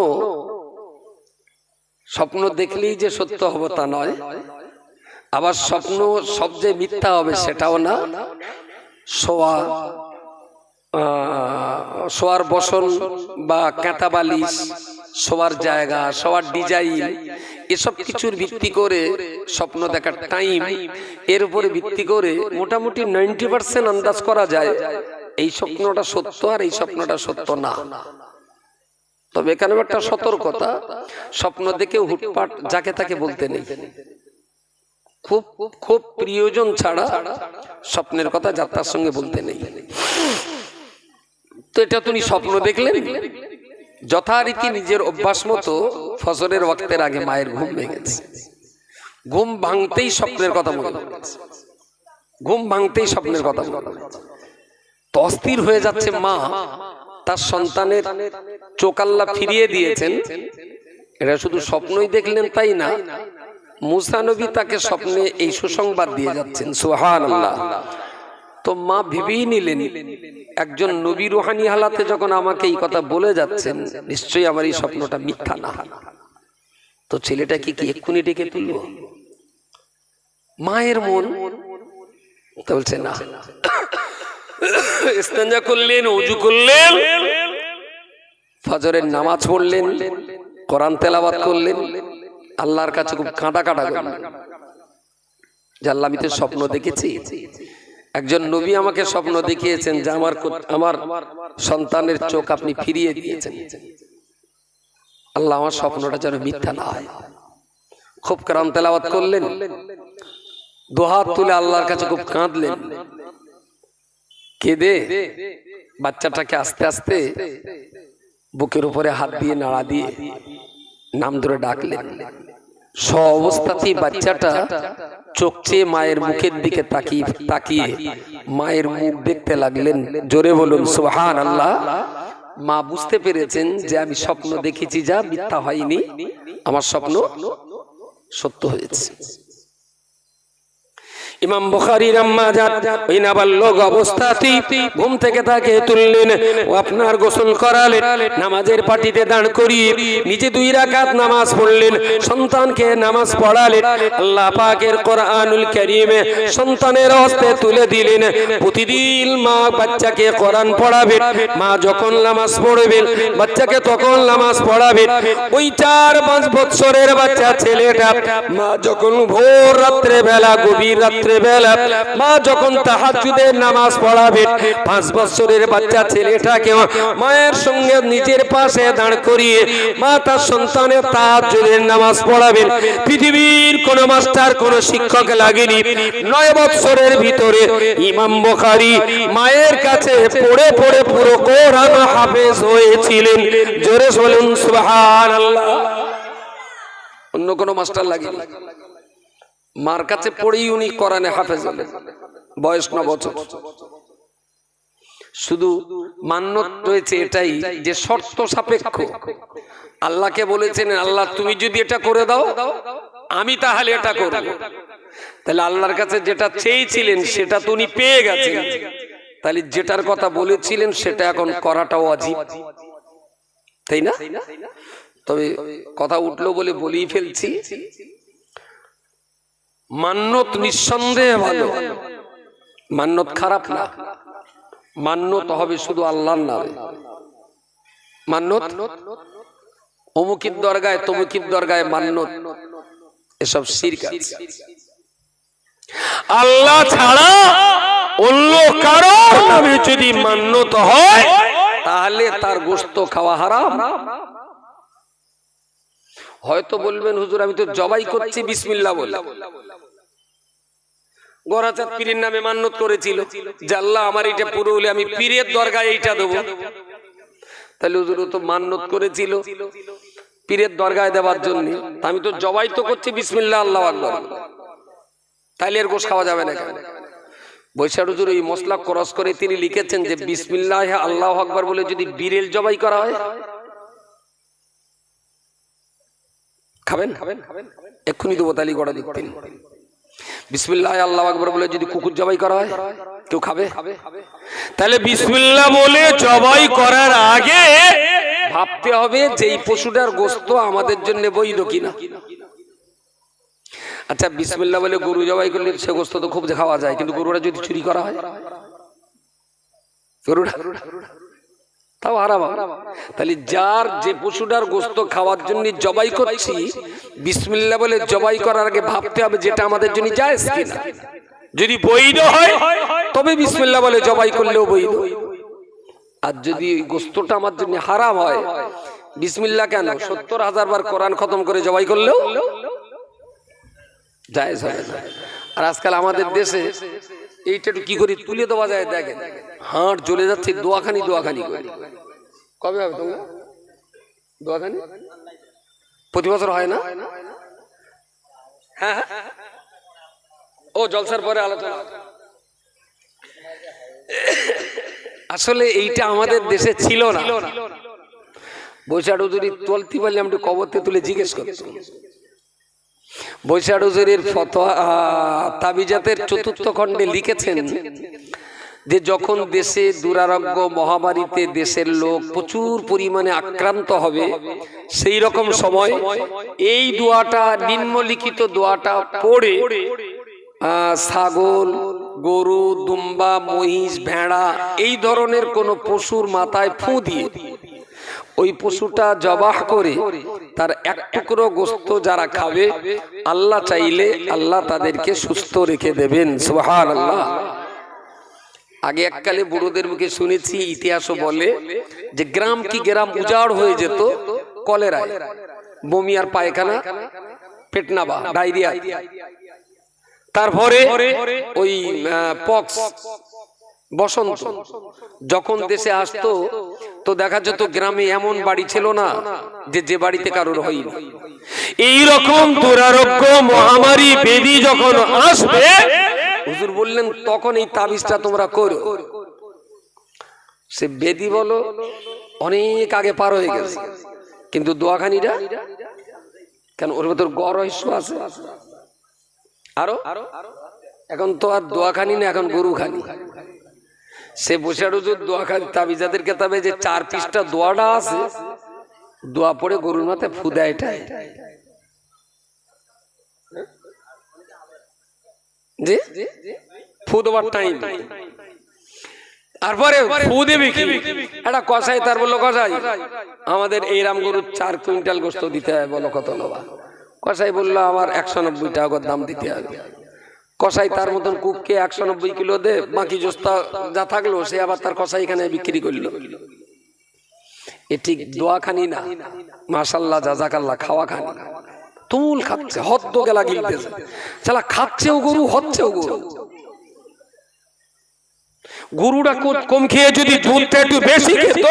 স্বপ্ন দেখলেই যে সত্য হবে তা নয়, আবার স্বপ্ন সব যে মিথ্যা হবে সেটাও না। শোয়ার বসন বা কাঁথা বালিশ, শোয়ার জায়গা, শোয়ার ডিজাইন, এসব কিছুর ভিত্তি করে স্বপ্ন দেখার টাইম, এর উপরে ভিত্তি করে মোটামুটি 90% আন্দাজ করা যায় এই স্বপ্নটা সত্য আর এই স্বপ্নটা সত্য না। তবে এখানে একটা সতর্কতা, স্বপ্ন দেখে হুটপাট যাকে তাকে বলতে নেই। খুব খুব প্রিয়জন ছাড়া স্বপ্নের কথা যাত্রার সঙ্গে বলতে নেই। তো এটা তুমি স্বপ্ন দেখলেন, যথারীতি নিজের অভ্যাস মতো ফজরের ওয়াক্তের আগে মায়ের ঘুম ভেঙেছে। ঘুম ভাঙতেই স্বপ্নের কথা মনে পড়েছে, ঘুম ভাঙতেই স্বপ্নের কথা মনে পড়েছে। তো অস্থির হয়ে যাচ্ছে মা, তার সন্তানের চোখ আল্লাহ ফিরিয়ে দিয়েছেন। এটা শুধু স্বপ্নই দেখলেন তাই না, মুসা নবী তাকে স্বপ্নে এই সুসংবাদ দিয়ে যাচ্ছেন। সুবহানাল্লাহ। তো মা ভেবেই নিলেন, একজন নবী রুহানি হালাতে যখন আমাকে এই কথা বলে যাচ্ছেন, নিশ্চয়ই আমার এই স্বপ্নটা মিথ্যা না। তো ছেলেটাকে কি এক্ষুনি ডেকে তুলব? মায়ের মন তো বলছে না। ইস্তেঞ্জা করলেন, ওযু করলেন, ফজরের নামাজ পড়লেন, কোরআন তেলাওয়াত করলেন, আল্লাহর কাছে খুব কাঁদা কাটা করলেন যে আল্লাহ, আমি তো স্বপ্ন দেখেছি, একজন নবী আমাকে স্বপ্ন দেখিয়েছেন যে আমার সন্তানের চোখ আপনি ফিরিয়ে দিয়েছেন। আল্লাহ, আমার স্বপ্নটা যেন মিথ্যা না হয়। খুব কোরআন তেলাওয়াত করলেন, দুহাত তুলে আল্লাহর কাছে খুব কাঁদলেন। কেঁদে বাচ্চাটাকে আস্তে আস্তে বুকের উপরে হাত দিয়ে নাড়া দিয়ে নাম ধরে ডাকলেন। সব অবস্থাতেই বাচ্চাটা চোখ চেয়ে মায়ের মুখের দিকে তাকিয়ে মায়ের মুখ দেখতে লাগলেন। জোরে বলুন সুবহানাল্লাহ। মা বুঝতে পেরেছেন যে আমি স্বপ্ন দেখেছি, যা মিথ্যা হয়নি, আমার স্বপ্ন সত্য হয়েছে। ইমাম বুখারীর আম্মা জান ওই নাবালক অবস্থাতেই ঘুম থেকে তাকে তুললেন, ও আপনার গোসল করালেন, নামাজের পাটিতে দাঁড় করিয়ে নিজে 2 রাকাত নামাজ পড়লেন, সন্তানকে নামাজ পড়ালেন। আল্লাহ পাকের কোরআনুল কারীমে সন্তানের হস্তে তুলে দিলেন। প্রতিদিন মা বাচ্চাকে কোরআন পড়াবেন, মা যখন নামাজ পড়বেন বাচ্চাকে তখন নামাজ পড়াবেন। ওই 4-5 বছরের বাচ্চা ছেলেটা মা যখন ভোর রাত্রে বেলা, গভীর রাত্রে বেলা মা যখন তাহাজ্জুদের নামাজ পড়াবে, 5 বছরের বাচ্চা ছেলেটাকে মায়ের সঙ্গে নিজের পাশে দাঁড় করিয়ে মা তার সন্তানের তাহাজ্জুদের নামাজ পড়াবেন। পৃথিবীর কোন মাস্টার, কোন শিক্ষক লাগেনি। 9 বছরের ভিতরে ইমাম বুখারী মায়ের কাছে পড়ে পড়ে পুরো কোরআন হাফেজ হয়েছিলেন। জোরে বলুন সুবহানাল্লাহ। অন্য কোন মাস্টার লাগেনি, মার কাছে পড়েই উনি কোরআনে হাফেজ হলেন। বয়স 9 বছর। শুধু মান্যত রয়েছে এটাই যে শর্ত সাপেক্ষ। আল্লাহকে বলেছেন, আল্লাহ তুমি যদি এটা করে দাও আমি তাহলে এটা করব। তাহলে আল্লাহর কাছে যেটা চেয়েছিলেন সেটা তো উনি পেয়ে গেছেন, তাহলে যেটার কথা বলেছিলেন সেটা এখন করাটাও ওয়াজিব, তাই না? তবে কথা উঠলো বলে বলেই ফেলছি, মান্যত নিঃসন্দেহে ভালো, মান্যত খারাপ না। মান্যত হবে শুধু আল্লাহর নামে। মান্যত অমুকির দরগায় তমুকির দরগায় মান্যত, এসব শিরক আছে। আল্লাহ ছাড়া অন্য কারো নামে যদি মান্যত হয় তাহলে তার গোশত খাওয়া হারাম। হয়তো বলবেন হুজুর আমি তো জবাই করছি বিসমিল্লাহ বলে। গোরাচাঁদ পীরের নামে মান্যত করেছিল যে আল্লাহ আমার এটা পুরো হলে আমি পীরের দরগায় এইটা দেবো। তাহলে হুজুর তো মান্যত করেছিল পীরের দরগায় দেওয়ার জন্য, আমি তো জবাই তো করছি বিসমিল্লাহ আল্লাহু আকবার, তাইলে এর গোশ খাওয়া যাবে না কেন? বৈশাখ হুজুর এই মশলা ক্রস করে তিনি লিখেছেন যে বিসমিল্লাহ আল্লাহু আকবার বলে যদি বিড়েল জবাই করা হয় খাবেন? এক্ষুনি দেবো তালি গড়া দিতেন। বিসমিল্লাহ আল্লাহু আকবার বলে যদি কুকুর জবাই করা হয় কেউ খাবে? তাহলে বিসমিল্লাহ বলে জবাই করার আগে ভাবতে হবে যে এই পশুটার গোশত আমাদের জন্য বৈধ কিনা। আচ্ছা বিসমিল্লাহ বলে গরু জবাই করলে সে গোশত তো খুব খাওয়া যায়, কিন্তু গরুটা যদি চুরি করা হয় গরুটা তাও হারাম। তাহলে যার যে পশুটার গোশত খাওয়ার জন্য জবাই করছি বিসমিল্লাহ বলে জবাই করার আগে ভাবতে হবে যেটা আমাদের জন্য জায়েজ কিনা। যদি বৈধ হয় তবে বিসমিল্লাহ বলে জবাই করলেও বৈধ, আর যদি ওই গোশতটা আমার জন্য হারাম হয় বিসমিল্লাহ কেন ৭০,০০০ বার কোরআন খতম করে জবাই করলেও জায়েজ হবে না। আর আজকাল আমাদের দেশে এইটা একটু কি করি তুলে দেওয়া যায়, দেখেন হাট জ্বলে যাচ্ছে, দোয়াখানি দোয়াখানি করে। কবে হবে তোমরা দোয়াখানি? প্রতি বছর হয় না? হ্যাঁ ও জলসার পরে আলোচনা। আসলে এইটা আমাদের দেশে ছিল না। বৈশাখ হুজুরি চলতে পারলে আমি কবরতে তুলে জিজ্ঞেস করতাম। বৈশাখ হুজুরের ফতোয়া তাবিজাতের ৪র্থ খণ্ডে লিখেছেন যে যখন দেশে দুরারোগ্য মহামারীতে দেশের লোক প্রচুর পরিমাণে আক্রান্ত হবে সেই রকম সময় এই দোয়াটা, নিম্নলিখিত দোয়াটা পড়ে ছাগল, গরু, দুম্বা, মহিষ, ভেড়া এই ধরনের কোন পশুর মাথায় ফু দিয়ে ওই পশুটা জবাহ করে তার এক টুকরো গোশত যারা খাবে আল্লাহ চাইলে আল্লাহ তাদেরকে সুস্থ রেখে দেবেন। সুবহানাল্লাহ। আগে এককালে বুড়োদের মুখে শুনেছি, ইতিহাসও বলে যে গ্রাম কি গ্রাম উজাড় হয়ে যেত কলেরায়, বমি আর পায়খানা, পেটনাবা, ডায়রিয়া, তারপরে ওই পক্স, বসন্ত যখন দেশে আসতো তো দেখা যেত গ্রামে এমন বাড়ি ছিল না যে বাড়িতে কারোর হয়নি। এইরকম দুরারোগ্য মহামারী বেদি যখন আসবে হুজুর বললেন তখন এই তাবিজটা তোমরা করো। সে বেদি বলো অনেক আগে পার হয়ে গেছে, কিন্তু দোয়াখানিটা কেন ওর ভেতর গড় রহস্য আছে আরো। এখন তো আর দোয়াখানি না, এখন গরুখানি। সে বৈশাখ হুজুর দোয়াখানি তাবিজাদের কেতাবে যে 4 পৃষ্ঠা দোয়াটা আছে, দোয়া পড়ে গরুর মাথায় ফু দেয়। এটাই জি ফু দেওয়ার টাইম। তারপরে ফু দেবে কি একটা কসাই, তার বললো কসাই আমাদের এই রাম গরুর 4 কুইন্টাল গোশত দিতে হয়, বলো কত নেবা? কসাই বললো আমার 190 টাকা দাম দিতে হবে। কসাই তার মতন কুককে 190 কিলো দে, বাকি জোস্তা যা থাকলো সে আবার তার কসাই এখানে বিক্রি করলো। এ ঠিক দোয়াখানি না, মাশাআল্লাহ জাযাকাল্লাহ, খাওয়া খানি। তুমুল খাচ্ছে, হদ্দ গেলা গিলতেছে, শালা খাচ্ছেও গরু, হচ্ছেও গরু। গরুটা কম খেয়ে যদি দুধটা একটু বেশি খেত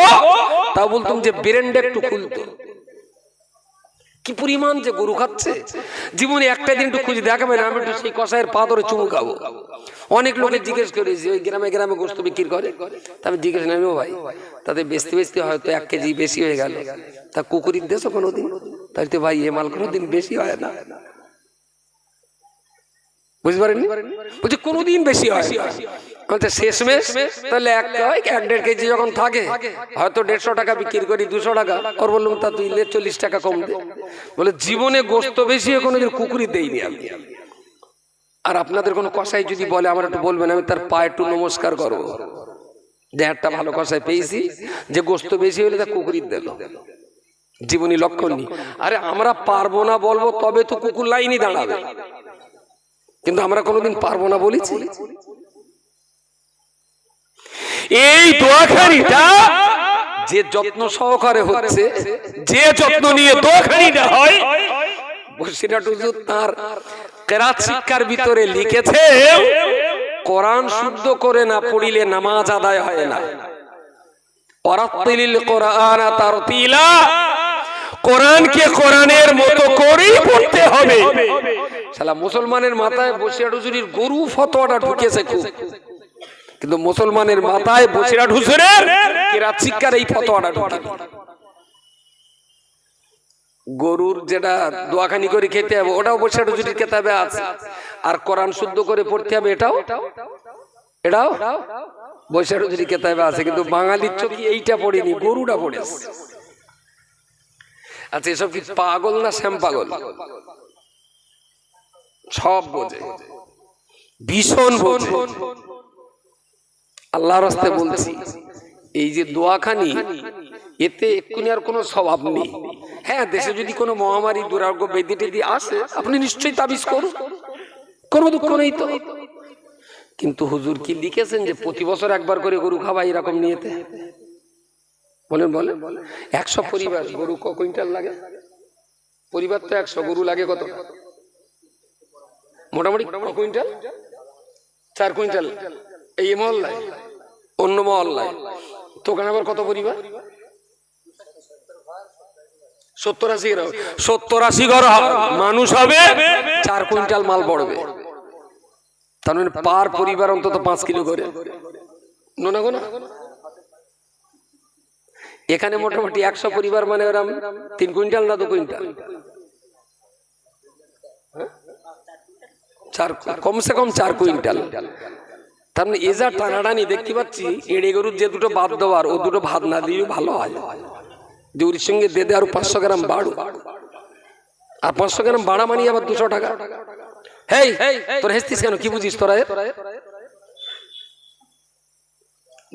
তা বলতাম যে ব্রেনটা একটু খুলতো। কি পরিমাণ যে গরু খাচ্ছে, জীবনে একটা দিন একটু খুঁজে দেখাবেন আমি একটু সেই কসাইয়ের পা ধরে চুমু খাবো। অনেক লোকে জিজ্ঞেস করেছি ওই গ্রামে গ্রামে গোশত বিক্রি করে, তবে জিজ্ঞেস নামিও ভাই তাদের বেচতে বেচতে হয়তো 1 কেজি বেশি হয়ে গেল, তা কুকুরির দেশও কোনোদিন, তাই তো ভাই এ মাল কোনোদিন বেশি হয় না, বুঝতে পারেননি? বলছি কোনোদিন বেশি হয়। শেষমেশ তাহলে 1-1.5 কেজি যখন থাকে, হয়তো 150 টাকা বিক্রি করি 200 টাকা, ওর বললাম তা তুই 40 টাকা কম দে। বলে জীবনে গোস্ত বেশি কোনোদিন কুকুরি দেইনি আমি। আর আপনাদের কোনো কসাই যদি বলে আমার একটু বলবেন, আমি তার পায়ে একটু নমস্কার করবো যে একটা ভালো কসাই পেয়েছি, যে গোস্ত বেশি হলে তা কুকুরি দিল। জীবনী লক্ষণ নেই। আরে আমরা পারবো না বলবো তবে তো কুকুর লাইনই দাঁড়াবে, কিন্তু আমরা কোনোদিন পারবো না বলেছি? এই দোয়াখানিটা যে যত্ন সহকারে হচ্ছে, যে যত্ন নিয়ে দোয়াখানিটা হয়, বসিরহাট হুজুর তার কেরাত শিক্ষার ভিতরে লিখেছে, কোরআন শুদ্ধ করে না পড়িলে নামাজ আদায় হয় না। ওয়ারাত্তিলিল কোরআনা তারতিলা, কোরআনকে কোরআনের মতো করেই পড়তে হবে। শালা মুসলমানের মাথায় বসিরহাট হুজুরের গরু ফতোয়াটা ঢুকেছে খুব, কিন্তু মুসলমানের মাথায় বসিরহাট হুজুরের কেরাত শিক্ষার এই ফতোয়াটা ঢুকে। গরুর যেটা দোয়াখানি করে খেতে হবে ওটাও বসিরহাট হুজুরের কিতাবে আছে, আর কোরআন শুদ্ধ করে পড়তে হবে এটাও বসিরহাট হুজুরের কিতাবে আছে, কিন্তু বাঙালির চোখে এইটা পড়েনি, গরুটা পড়েছে। আচ্ছা, এসব কি পাগল না শ্যাম পাগল? সব বোঝে, ভীষণ বোঝে। আল্লাহর রাস্তায় বলছি, এই যে দোয়াখানি, এতে এক্ষুনি আর কোনো স্বভাব নেই। হ্যাঁ, দেশে যদি কোনো মহামারী দুরারোগ্য ব্যাধি টেধি আসে, আপনি নিশ্চয়ই তাবিজ করুন, কোনো দুঃখ নেই তো। কিন্তু হুজুর কি লিখেছেন যে প্রতি বছর একবার করে গরু খাওয়া এরকম নিয়েতে? বলেন 100 পরিবার গরু ক কুইন্টাল লাগে? পরিবার তো 100, গরু লাগে কত? মোটামুটি কুইন্টাল? 4 কুইন্টাল। এই মহল্লায়, অন্য মহল্লায় তো ওখানে আবার কত পরিবার? 70-80 ঘর মানুষ হবে, 4 কুইন্টাল মাল পড়বে। তার মানে পার পরিবার অন্তত 5 কিলো করে নোনা গোনা। এখানে মোটামুটি 100 পরিবার মানে ওরকম 3 কুইন্টাল না 2 কুইন্টাল? কমসে কম 4 কুইন্টাল। তার মানে এ যা টানাটানি দেখতে পাচ্ছি, এড়ে গরুর যে দুটো বাদ দেওয়ার, ও দুটো ভাত না দিয়ে ভালো হয়। দৌড়ির সঙ্গে দে আরো 500 গ্রাম বাড়ু, আর 500 গ্রাম বাড়া মানি আবার 200 টাকা। হেই, তোর হেসতিস কেন? কি বুঝিস তোরা?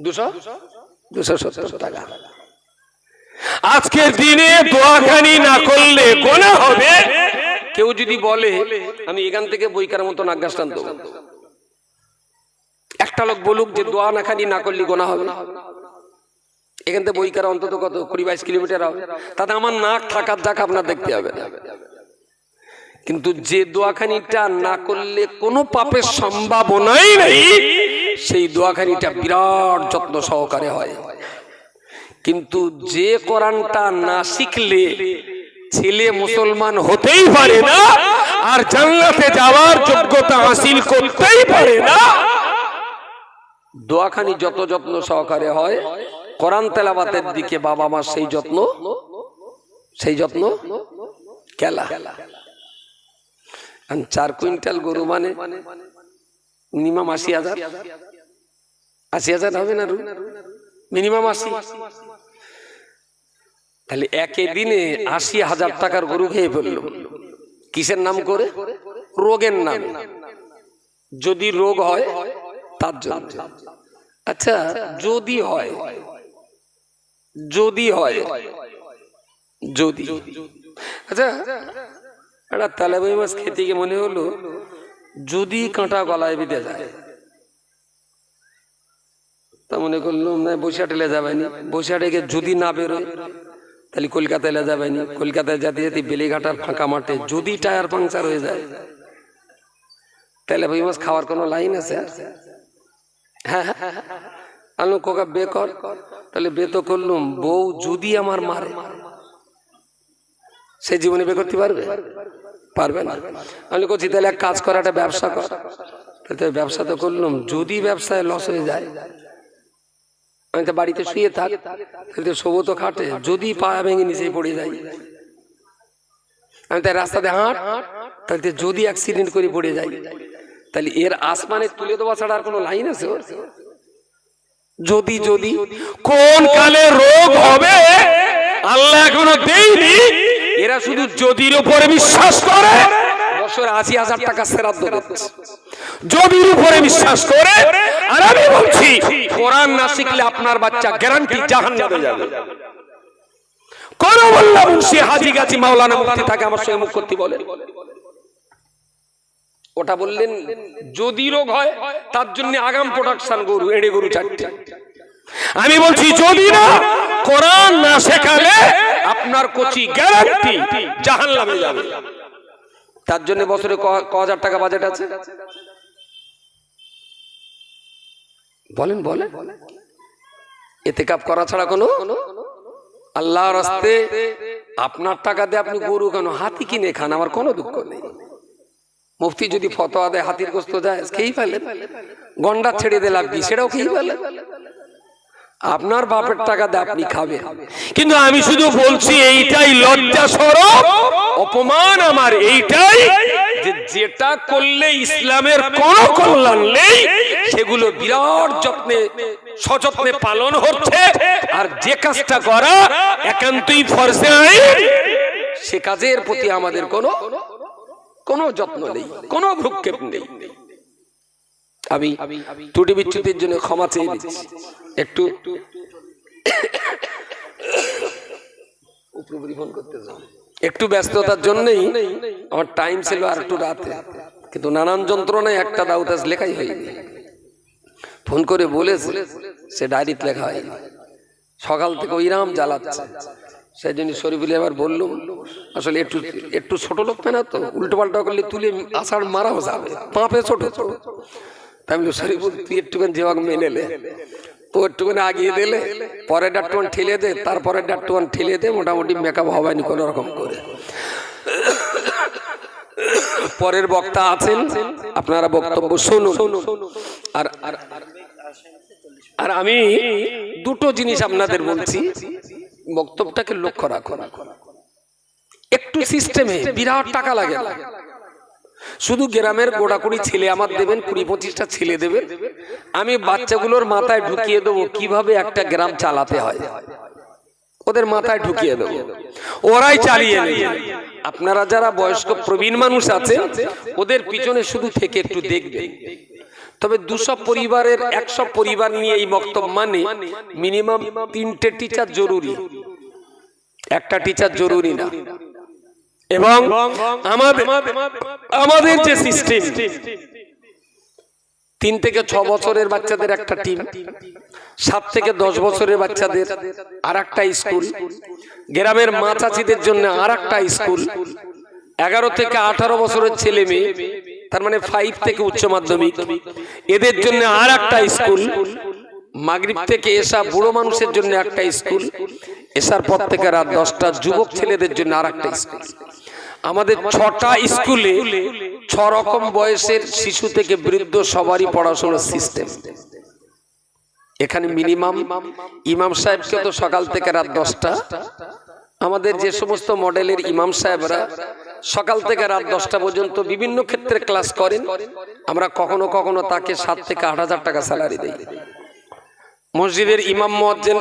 270 টাকা। আজকের দিনে দোয়াখানি না করলে গোনা হবে। কেউ যদি বলে আমি এখান থেকে বইকার মতো নাগাস্টান দেবো, একটা লোক বলুক যে দোয়া না খানি না করলে গোনা হবে, এখান থেকে বইকার অন্তত কত 20-22 কিলোমিটার হবে, তাতে আমার নাক থাকার যাক আপনার দেখতে হবে। কিন্তু যে দোয়াখানিটা না করলে কোনো পাপের সম্ভাবনাই নেই, সেই দোয়াখানিটা বিরাট যত্ন সহকারে হয়। কিন্তু যে কোরআনটা না শিখলে ছেলে মুসলমান হতেই পারে না, আর জান্নাতে যাওয়ার যোগ্যতা হাসিল করতেই পারে না। দোয়াখানি যত যত্ন সহকারে হয়, কোরআন তেলাওয়াতের দিকে বাবা মা সেই যত্ন কেলা। 4 কুইন্টাল গরু মানে মিনিমাম 80,000 হবে না? মিনিমাম 80। তাহলে একে দিনে 80,000 টাকার গরু খেয়ে ফেলল। কিসের নাম করে? রোগের নাম। যদি রোগ হয় তার জন্য। আচ্ছা, যদি আচ্ছা, একটা তেলাপিয়া মাছ খেতে গিয়ে মনে হলো, যদি কাঁটা গলায় বেঁধে যায়, তা মনে করলাম না বসিরহাট এলে যাবেনি। বসিরহাটে গিয়ে যদি না বেরোয় তাহলে কলকাতা এলে যাবেনি। কলকাতায় যেতে যেতে বেলেঘাটার ফাঁকা মাঠে যদি টায়ার পাংচার হয়ে যায়, তেলাপিয়া মাছ খাওয়ার কোনো লাইন আছে? হ্যাঁ, আলু কোকা বে কর। তাহলে বে তো করলুম, বউ যদি আমার মারে, সে জীবনে বে করতে পারবে না। আমি করছি তাহলে এক কাজ কর, একটা ব্যবসা কর। ব্যবসা তো করলাম, যদি ব্যবসায় লস হয়ে যায়, আমি তো বাড়িতে শুয়ে থাক, শোবো তো খাটে, যদি পা ভেঙে নিচে পড়ে যাই, আমি তাই রাস্তাতে হাঁট, তাহলে যদি অ্যাক্সিডেন্ট করে পড়ে যাই, তাহলে এর আসমানে তুলে দেওয়া ছাড়া আর কোনো লাইন আছে? যদি যদি কোন কালে রোগ হবে আল্লাহ এখনো দেয়নি, এরা শুধু যদির উপরে বিশ্বাস করে বছরে ৮০,০০০ টাকা শ্রাদ্ধ দিচ্ছে, যদির উপরে বিশ্বাস করে। আর আমি বলছি কোরআন না শিখলে আপনার বাচ্চা গ্যারান্টি জাহান্নামে যাবে। কোন বললাম মুন্সি হাজী গাজী মাওলানা মুফতি থাকে আমার সঙ্গে মুখ করতে বলে, ওটা বললেন যদি রোগ হয় তার জন্য আগাম প্রোডাকশন গরু, এড়ে গরু ৪টে। আমি বলছি যদি না কোরআন না শেখালে আপনার কোচি গ্যারান্টি জাহান্নামে যাবে। তার জন্য বছরে ক হাজার টাকা বাজেট আছে বলেন? বলেন ইতিকাফ করা ছাড়া কোনো আল্লাহর রাস্তে আপনার টাকা দিয়ে আপনি গরু কেন হাতি কিনে খান, আমার কোনো দুঃখ নেই। মুফতি যদি ফতোয়া দেয় হাতির গোস্ত যায় খেয়েই ফেলেন, গন্ডা ছেড়ে দিলে আপনি সেটাও খেয়ে ফেলেন, আপনার বাপের টাকা দিয়ে আপনি খাবেন। কিন্তু আমি শুধু বলছি এইটাই লজ্জা স্বরূপ অপমান আমার এইটাই যে যেটা করলে ইসলামের কোনো কল্যাণ নেই সেগুলো বিরাট যত্নে সযত্নে পালন হচ্ছে, আর যে কাজটা করা একান্তই ফরজে আইন সে কাজের প্রতি আমাদের কোনো যত্ন নেই, কোনো ভ্রুক্ষেপ নেই। আমি ত্রুটি বিচ্যুতির জন্য ক্ষমা চেয়ে নিচ্ছি। একটু একটু ব্যস্ততার জন্যই আমার টাইম ছিল আর একটু রাতে, কিন্তু নানান যন্ত্রণায় একটা দাউতাজ লেখাই হয়নি। ফোন করে বলেছে সে ডায়েরিতে লেখা হয়নি, সকাল থেকে ওইরাম জ্বালাচ্ছে। সেই জন্য শরীফুল এবার বললুম আসলে একটু ছোট লোক না তো, উল্টো পাল্টা করলে তুলে আষাঢ় মারাও যাবে, পাপে ছোট ছোট। তাই বলি শরীফুল তুই একটুখানি যেভাবে মেনেলে, ও একটুখানি আগিয়ে দিলে, পরে ডাক্তার ঠেলে দে, তারপরে ডাক্তার ঠেলে দে, মোটামুটি মেকআপ হয়নি কোনো রকম করে। পরের বক্তা আছেন, আপনারা বক্তব্য শুনুন। আর আমি দুটো জিনিস আপনাদের বলছি, বক্তব্যটাকে লক্ষ্য রাখুন। একটু সিস্টেমে বিরাট টাকা লাগে, শুধু গ্রামের গোড়াকুড়ি ছেলে আমার দেবেন, ২০-২৫টা ছেলে দেবেন, আমি বাচ্চাগুলোর মাথায় ঢুকিয়ে দেবো কিভাবে একটা গ্রাম চালাতে হয়, ওদের মাথায় ঢুকিয়ে দেবো, ওরাই চালিয়ে নেবে। আপনারা যারা বয়স্ক প্রবীণ মানুষ আছেন ওদের পিছনে শুধু থেকে একটু দেখবেন। তবে ২০০ পরিবারের ১০০ পরিবার নিয়ে এই বক্তব্য মানে মিনিমাম ৩টে টিচার জরুরি, একটা টিচার জরুরি না। এবং আমাদের যে সিস্টেম ৩ থেকে ৬ বছরের বাচ্চাদের একটা টিম, ৭ থেকে ১০ বছরের বাচ্চাদের আর একটা স্কুল, গ্রামের মা চাচিদের জন্য আর একটা স্কুল, ১১ থেকে ১৮ বছরের ছেলে মেয়ে তার মানে 5 থেকে উচ্চ মাধ্যমিক এদের জন্য আর একটা স্কুল, মাগরিব থেকে এসা বুড়ো মানুষের জন্য একটা স্কুল, এসার পর থেকে রাত 10টা যুবক ছেলেদের জন্য আর একটা স্কুল। আমাদের ৬টা স্কুলে ৬ রকম বয়সের শিশু থেকে বৃদ্ধ সবারই পড়াশোনার সিস্টেম। এখানে মিনিমাম ইমাম সাহেবকে তো সকাল থেকে রাত 10টা, আমাদের যে সমস্ত মডেলের ইমাম সাহেবরা সকাল থেকে রাত 10টা পর্যন্ত বিভিন্ন ক্ষেত্রে ক্লাস করেন, আমরা কখনো কখনো তাকে 7 থেকে 8,000 টাকা স্যালারি দেই। মসজিদের ইমাম মুয়াজ্জিন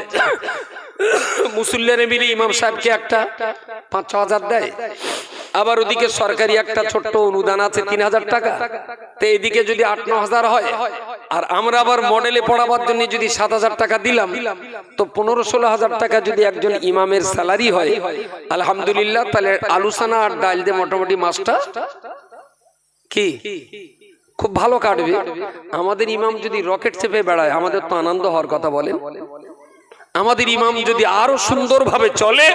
মুসল্লিরা মিলে ইমাম সাহেবকে একটা 5-6 হাজার দেয়, আবার ওদিকে সরকারি একটা ছোট্ট অনুদান আছে 3,000 টাকা। তো এদিকে যদি 8-9 হাজার হয়, আর আমরা আবার মডেলে পড়াবার জন্য যদি 7,000 টাকা দিলাম, তো 15-16 হাজার টাকা যদি একজন ইমামের স্যালারি হয়, আলহামদুলিল্লাহ, তাহলে আলুসানা আর ডাল দিয়ে মোটামুটি মাসটা কি খুব ভালো কাটবে। আমাদের ইমাম যদি রকেট চেপে বেড়ায় আমাদের তো আনন্দ হওয়ার কথা। বলেন, আমাদের ইমাম যদি আরো সুন্দরভাবে চলে,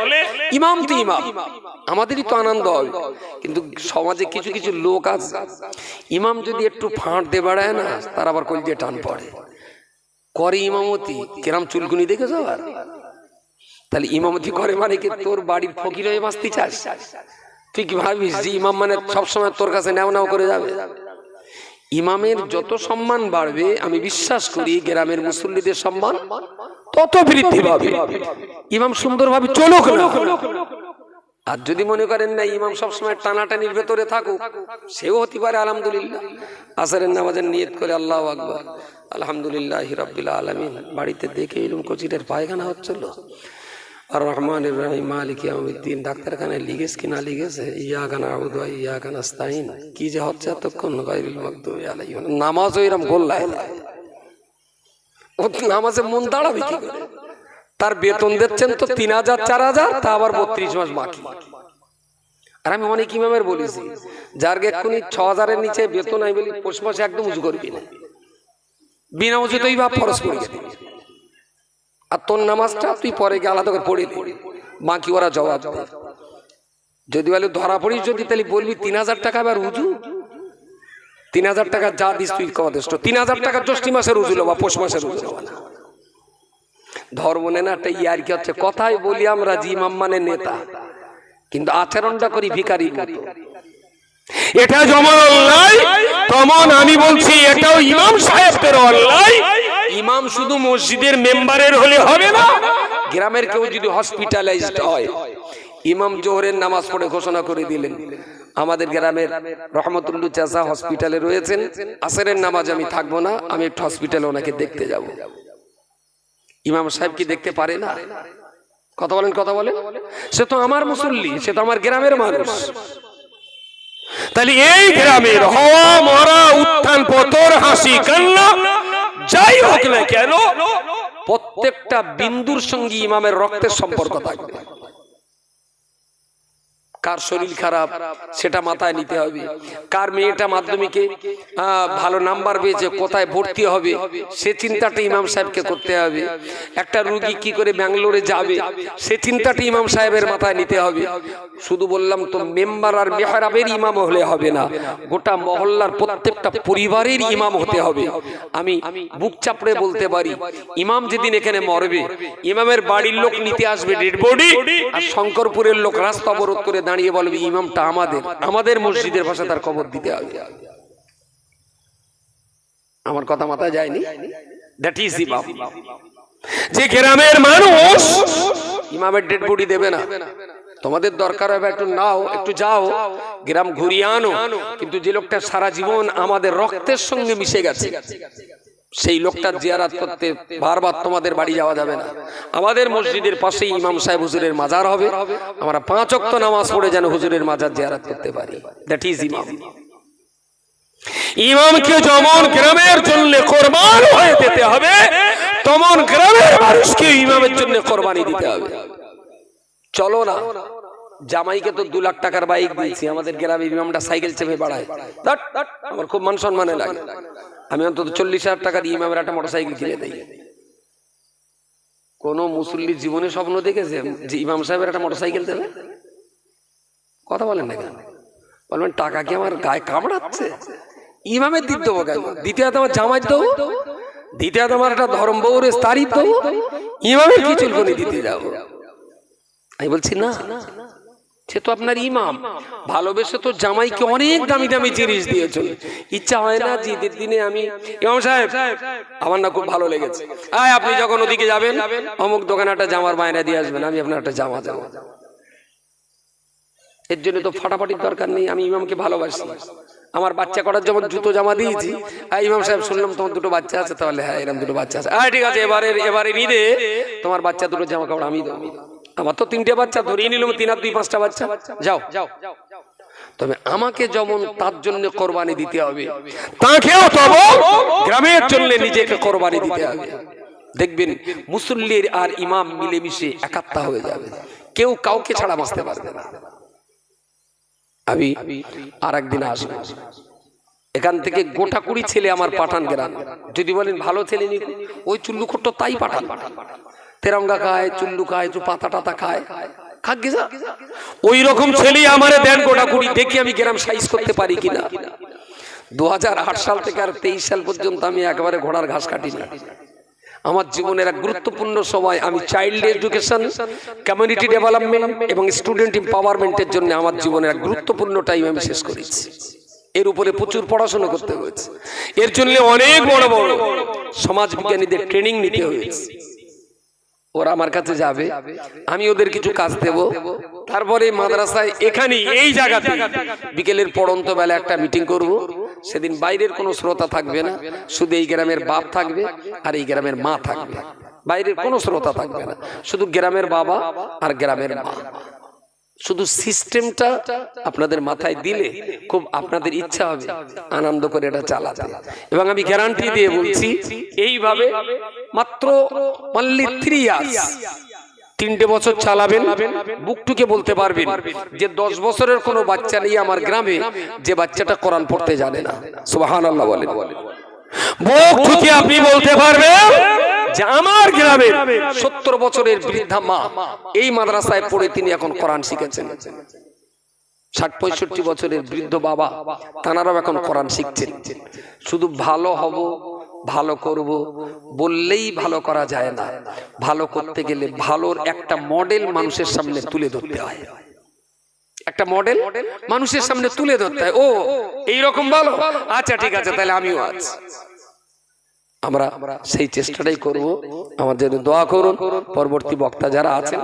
ইমাম তো ইমাম, আমাদেরই তো আনন্দ হবে। কিন্তু সমাজে কিছু কিছু লোক আছে, ইমাম যদি একটু ফাঁট দিয়ে বেড়ায় না, তার আবার কল দিয়ে টান পড়ে করে ইমামতি। কেরাম চুলকুনি দেখে যাওয়ার, তাহলে ইমামতি করে মানে কি তোর বাড়ির ফকির হয়ে বাঁচতে চাস? তুই কি ভাবিস যে ইমাম মানে সবসময় তোর কাছে নাও নাও করে যাবে? ইমামের যত সম্মান বাড়বে, আমি বিশ্বাস করি গ্রামের মুসল্লিদের সম্মান তত বৃদ্ধি পাবে। ইমাম সুন্দরভাবে চলুক না, আর যদি মনে করেন না ইমাম সবসময় টানাটানির ভেতরে থাকুক, সেও হতে পারে, আলহামদুলিল্লাহ। আসরের নামাজের নিয়ত করে আল্লাহু আকবার, আলহামদুলিল্লাহি রাব্বিল আলামিন, বাড়িতে দেখে এলুম কচিরের পায়খানা হচ্ছিল, আর রহমানির রহিম মালিক ইয়াউমিদ্দিন, ডাক্তারখানায় লিগেছ কি না লিগেছে, ইয়াকা না'বুদু ওয়া ইয়াকা নাস্তাইন, কি যে হচ্ছে এতক্ষণ, গায়রিল মাগদুবি আলাইহিম। নামাজও এরকম গোল্লায়, ও নামাজে মন দাঁড়াবে কি করে? তার বেতন দিচ্ছেন তো 3000 4000, তা আবার 32 মাস বাকি। আর আমি অনেক ইমামের বলেছি, যার এক্ষুনি 6000-এর নিচে বেতন আই বলি পৌষ মাসে একদম উজু করবি না, বিনা উজুতেই বা ফরজ পড়ে গেছে, আর তোর নামাজটা তুই পরে গিয়ে আলাদা করে পড়ে দিবি, বাকি ওরা জবাব দেবে। যদি বলে ধরা পড়িস যদি, তাহলে বলবি 3000 টাকা আবার উজু, 3000 টাকা যা দিস তুই যথেষ্ট, 3000 টাকা জ্যৈষ্ঠ মাসের উজু বা পৌষ মাসের উজু না। ধর্ম নেন একটা ইয়ার কি হচ্ছে, কথাই বলি আমরা জি ইমাম মানে নেতা, কিন্তু আচরণটা করি ভিখারির মতো। এটা যেমন অন্যায়, তেমন আমি বলছি এটাও ইমাম সাহেবদের অন্যায়। ইমাম শুধু মসজিদের মেম্বারের হলে হবে না, গ্রামের কেউ যদি হসপিটালাইজড হয়, ইমাম জোহরের নামাজ পড়ে ঘোষণা করে দিলেন, আমাদের গ্রামের রহমতুল্লাহ চাচা হসপিটালে রয়েছেন, আসরের নামাজ আমি থাকবো না, আমি একটু হসপিটালে ওনাকে দেখতে যাব। ইমাম সাহেব কি দেখতে পারে না? কথা বলেন, কথা বলেন। সে তো আমার মুসল্লি, সে তো আমার গ্রামের মানুষ। তাহলে এই গ্রামের হওয়া মরা, উত্থান পতন, হাসি কান্না যাই হোক না কেন, প্রত্যেকটা বিন্দুর সঙ্গে ইমামের রক্তের সম্পর্ক থাকবে। কার শরীর খারাপ সেটা মাথায় নিতে হবে, কার মেয়েটা মাধ্যমিকে ভালো নাম্বার পেয়েছে কোথায় ভর্তি হবে সে চিন্তাটা ইমাম সাহেবকে করতে হবে, একটা রুগী কি করে ব্যাঙ্গালোরে যাবে সে চিন্তাটা ইমাম সাহেবের মাথায় নিতে হবে। শুধু বললাম তো মেম্বার আর মেহরাবের ইমাম হলে হবে না, গোটা মহল্লার প্রত্যেকটা পরিবারের ইমাম হতে হবে। আমি বুক চাপড়ে বলতে পারি, ইমাম যেদিন এখানে মরবে, ইমামের বাড়ির লোক নিতে আসবে ডেড বডি, আর শঙ্করপুরের লোক রাস্তা অবরোধ করে দাঁড়িয়ে বলবে ইমামটা আমাদের মসজিদের ভাষা তার কবর দিতে হবে। আমার কথা মাথায় যায়নি? দ্যাট ইজ ইমাম। যে গ্রামের মানুষ ইমামের ডেড বডি দেবে না, তোমাদের দরকার হবে একটু নাও, একটু যাও গ্রাম ঘুরিয়ে আনো, কিন্তু যে লোকটা সারা জীবন আমাদের রক্তের সঙ্গে মিশে গেছে সেই লোকটার জিয়ারত করতে বারবার তোমাদের বাড়ি যাওয়া যাবে না। আমাদের মসজিদের পাশেই ইমাম সাহেব হুজুরের মাজার হবে, আমরা 5 ওয়াক্ত নামাজ পড়ে যেন হুজুরের মাজার জিয়ারত করতে পারি। দ্যাট ইজ ইমাম। ইমামকে যেমন গ্রামের জন্য কোরবান হয়ে যেতে হবে, তেমন গ্রামের মানুষকে ইমামের জন্য কোরবানি দিতে হবে। চলো না, জামাইকে তো 2 লাখ টাকার বাইক দিয়েছি, আমাদের গ্রামের ইমামটা সাইকেল চেপে বাড়ায়, আমার খুব মান সম্মানে লাগে। আমি অন্তত 40,000 টাকা দিয়ে ইমামের একটা মোটরসাইকেল কিনে দেই। কোন মুসল্লি জীবনে স্বপ্ন দেখেছে যে ইমাম সাহেবের একটা মোটরসাইকেল দেবে? কথা বলেন না কেন? বলবেন টাকা কি আমার গায়ে কামড়াচ্ছে? ইমামের দিতে দেবো কেন? দ্বিতীয় তোমার জামাই দেবো, দ্বিতীয় তোমার একটা ধর্ম বউরের তারিফ দেবো, ইমামের কি চুলকনি দিতে যাবো? আমি বলছি না, সে তো আপনার ইমাম, ভালোবেসে তো জামাইকে অনেক দামি দামি জিনিস দিয়েছেন। ইচ্ছা হয় না যে ঈদের দিনে আমি ইমাম সাহেব আমার না খুব ভালো লেগেছে, আপনি যখন ওদিকে যাবেন অমুক দোকানে একটা জামার বায়না দিয়ে আসবেন, আমি আপনার একটা জামা দেবো। এর জন্য তো ফাটাফাটির দরকার নেই। আমি ইমামকে ভালোবাসি, আমার বাচ্চা করার যেমন জুতো জামা দিয়েছি, ইমাম সাহেব শুনলাম তোমার 2টো বাচ্চা আছে, তাহলে হ্যাঁ এরকম 2টো বাচ্চা আছে, ঠিক আছে এবারে ঈদে তোমার বাচ্চা 2টো জামা কাপড় আমি দেবো। আমার তো 3টে বাচ্চা, ধরিয়ে নিলাম 3 আর 2 5টা বাচ্চা, যাও। তবে আমাকে যেমন তার জন্য কোরবানি দিতে হবে, তাকেও তবে গ্রামের জন্য নিজেকে কোরবানি দিতে হবে। দেখবেন মুসল্লির আর ইমাম মিলেমিশে একাত্তা হয়ে যাবে, কেউ কাউকে ছাড়া বাঁচতে পারবে না। আমি আর একদিন আসবো, এখান থেকে গোটা 20 ছেলে আমার পাঠান গ্রাম। যদি বলেন ভালো ছেলে নি, ওই চুল্লুখোট্ট তাই পাঠান, তেরঙ্গা খায়, চুল্লু খায়, একটু পাতা টাতা খায়, খাগে যা ওই রকম ছেলে আমারে দেন গোটা 20। দেখি আমি গ্রাম সাইজ করতে পারি কিনা। 2008 সাল থেকে আর 23 সাল পর্যন্ত আমি একেবারে ঘোড়ার ঘাস কাটিনি। আমার জীবনের এক গুরুত্বপূর্ণ সময় আমি চাইল্ড এডুকেশন, কমিউনিটি ডেভেলপমেন্ট এবং স্টুডেন্ট এম্পাওয়ারমেন্টের জন্য আমার জীবনের এক গুরুত্বপূর্ণ টাইম আমি শেষ করেছি। এর উপরে প্রচুর পড়াশোনা করতে হয়েছে, এর জন্য অনেক বড় বড় সমাজ বিজ্ঞানীদের ট্রেনিং নিতে হয়েছে। ওরা আমার কাছে যাবে, আমি ওদের কিছু কাজ দেব, তারপরে মাদ্রাসায় এখানে এই জায়গাতে বিকেলের পড়ন্ত বেলা একটা মিটিং করব। সেদিন বাইরের কোনো শ্রোতা থাকবে না, শুধু এই গ্রামের বাপ থাকবে আর এই গ্রামের মা থাকবে, বাইরের কোনো শ্রোতা থাকবে না, শুধু গ্রামের বাবা আর গ্রামের মা। শুধু সিস্টেমটা আপনাদের মাথায় দিলে খুব আপনাদের ইচ্ছা হবে আনন্দ করে এটা চালাতে। এবং আমি গ্যারান্টি দিয়ে বলছি, এইভাবে মাত্র অনলি 3 ইয়ার্স, 3টে বছর চালাবেন, বুকটুকে বলতে পারবেন যে 10 বছরের কোনো বাচ্চা নেই আমার গ্রামে যে বাচ্চাটা কোরআন পড়তে জানে না। সুবহানাল্লাহ বলেন। বুকটুকে আপনি বলতে পারবেন যে আমার গ্রামের 70 বছরের বৃদ্ধা মা এই মাদ্রাসায় পড়ে তিনি এখন কোরআন শিখেছেন। 60-65 বছরের বৃদ্ধ বাবা তানারাও এখন কোরআন শিখছেন। শুধু ভালো হব, ভালো করব বললেই ভালো করা যায় না। ভালো করতে গেলে ভালোর একটা মডেল মানুষের সামনে তুলে ধরতে হয়। একটা মডেল মানুষের সামনে তুলে ধরতে হয়। ও এইরকম ভালো, আচ্ছা ঠিক আছে, তাহলে আমিও আছি। আমরা সেই চেষ্টাটাই করব। আমার জন্য দোয়া করুন। পরবর্তী বক্তা যারা আছেন,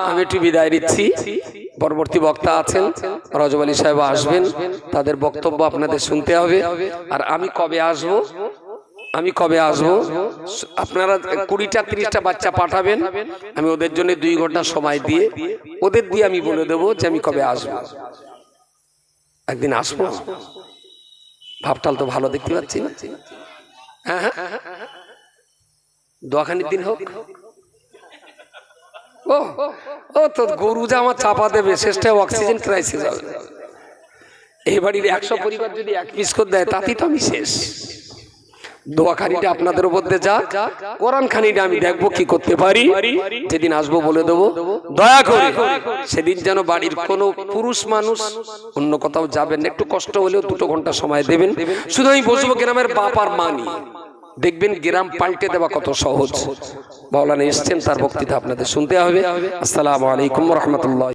আমি একটু বিদায় দিচ্ছি। পরবর্তী বক্তা আছেন, রজব আলী সাহেব আসবেন, তাদের বক্তব্য আপনাদের শুনতে হবে। আর আমি কবে আসবো আপনারা 20টা 30টা বাচ্চা পাঠাবেন, আমি ওদের জন্য 2 ঘন্টা সময় দিয়ে ওদের দিয়ে আমি বলে দেবো যে আমি কবে আসবো। একদিন আসবো, ভাবটাল তো ভালো দেখতে পাচ্ছি না। হ্যাঁ, দোয়াখানির দিন হোক। ও তো গরু যে আমার চাপা দেবে, শেষটায় অক্সিজেন ক্রাইসিস হবে। এই বাড়ির 100 পরিবার যদি 1 পিস করে দেয় তাতেই তো আমি শেষ। দোয়াখানিটা আপনাদের উপর দিয়ে যাক, কোরআন খানিটা আমি দেখবো কি করতে পারি। যেদিন আসবো বলে দেবো। দয়া করে সেদিন যেন বাড়ির কোনো পুরুষ মানুষ অন্য কোথাও যাবেন, একটু কষ্ট হলেও 2 ঘন্টা সময় দেবেন। শুধু আমি বসবো গ্রামের বাপ আর মা নিয়ে, দেখবেন গ্রাম পাল্টে দেওয়া কত সহজ। মাওলানা এসছেন, তার বক্তৃতা আপনাদের শুনতে হবে। আসসালামু আলাইকুম ওয়া রাহমাতুল্লাহ।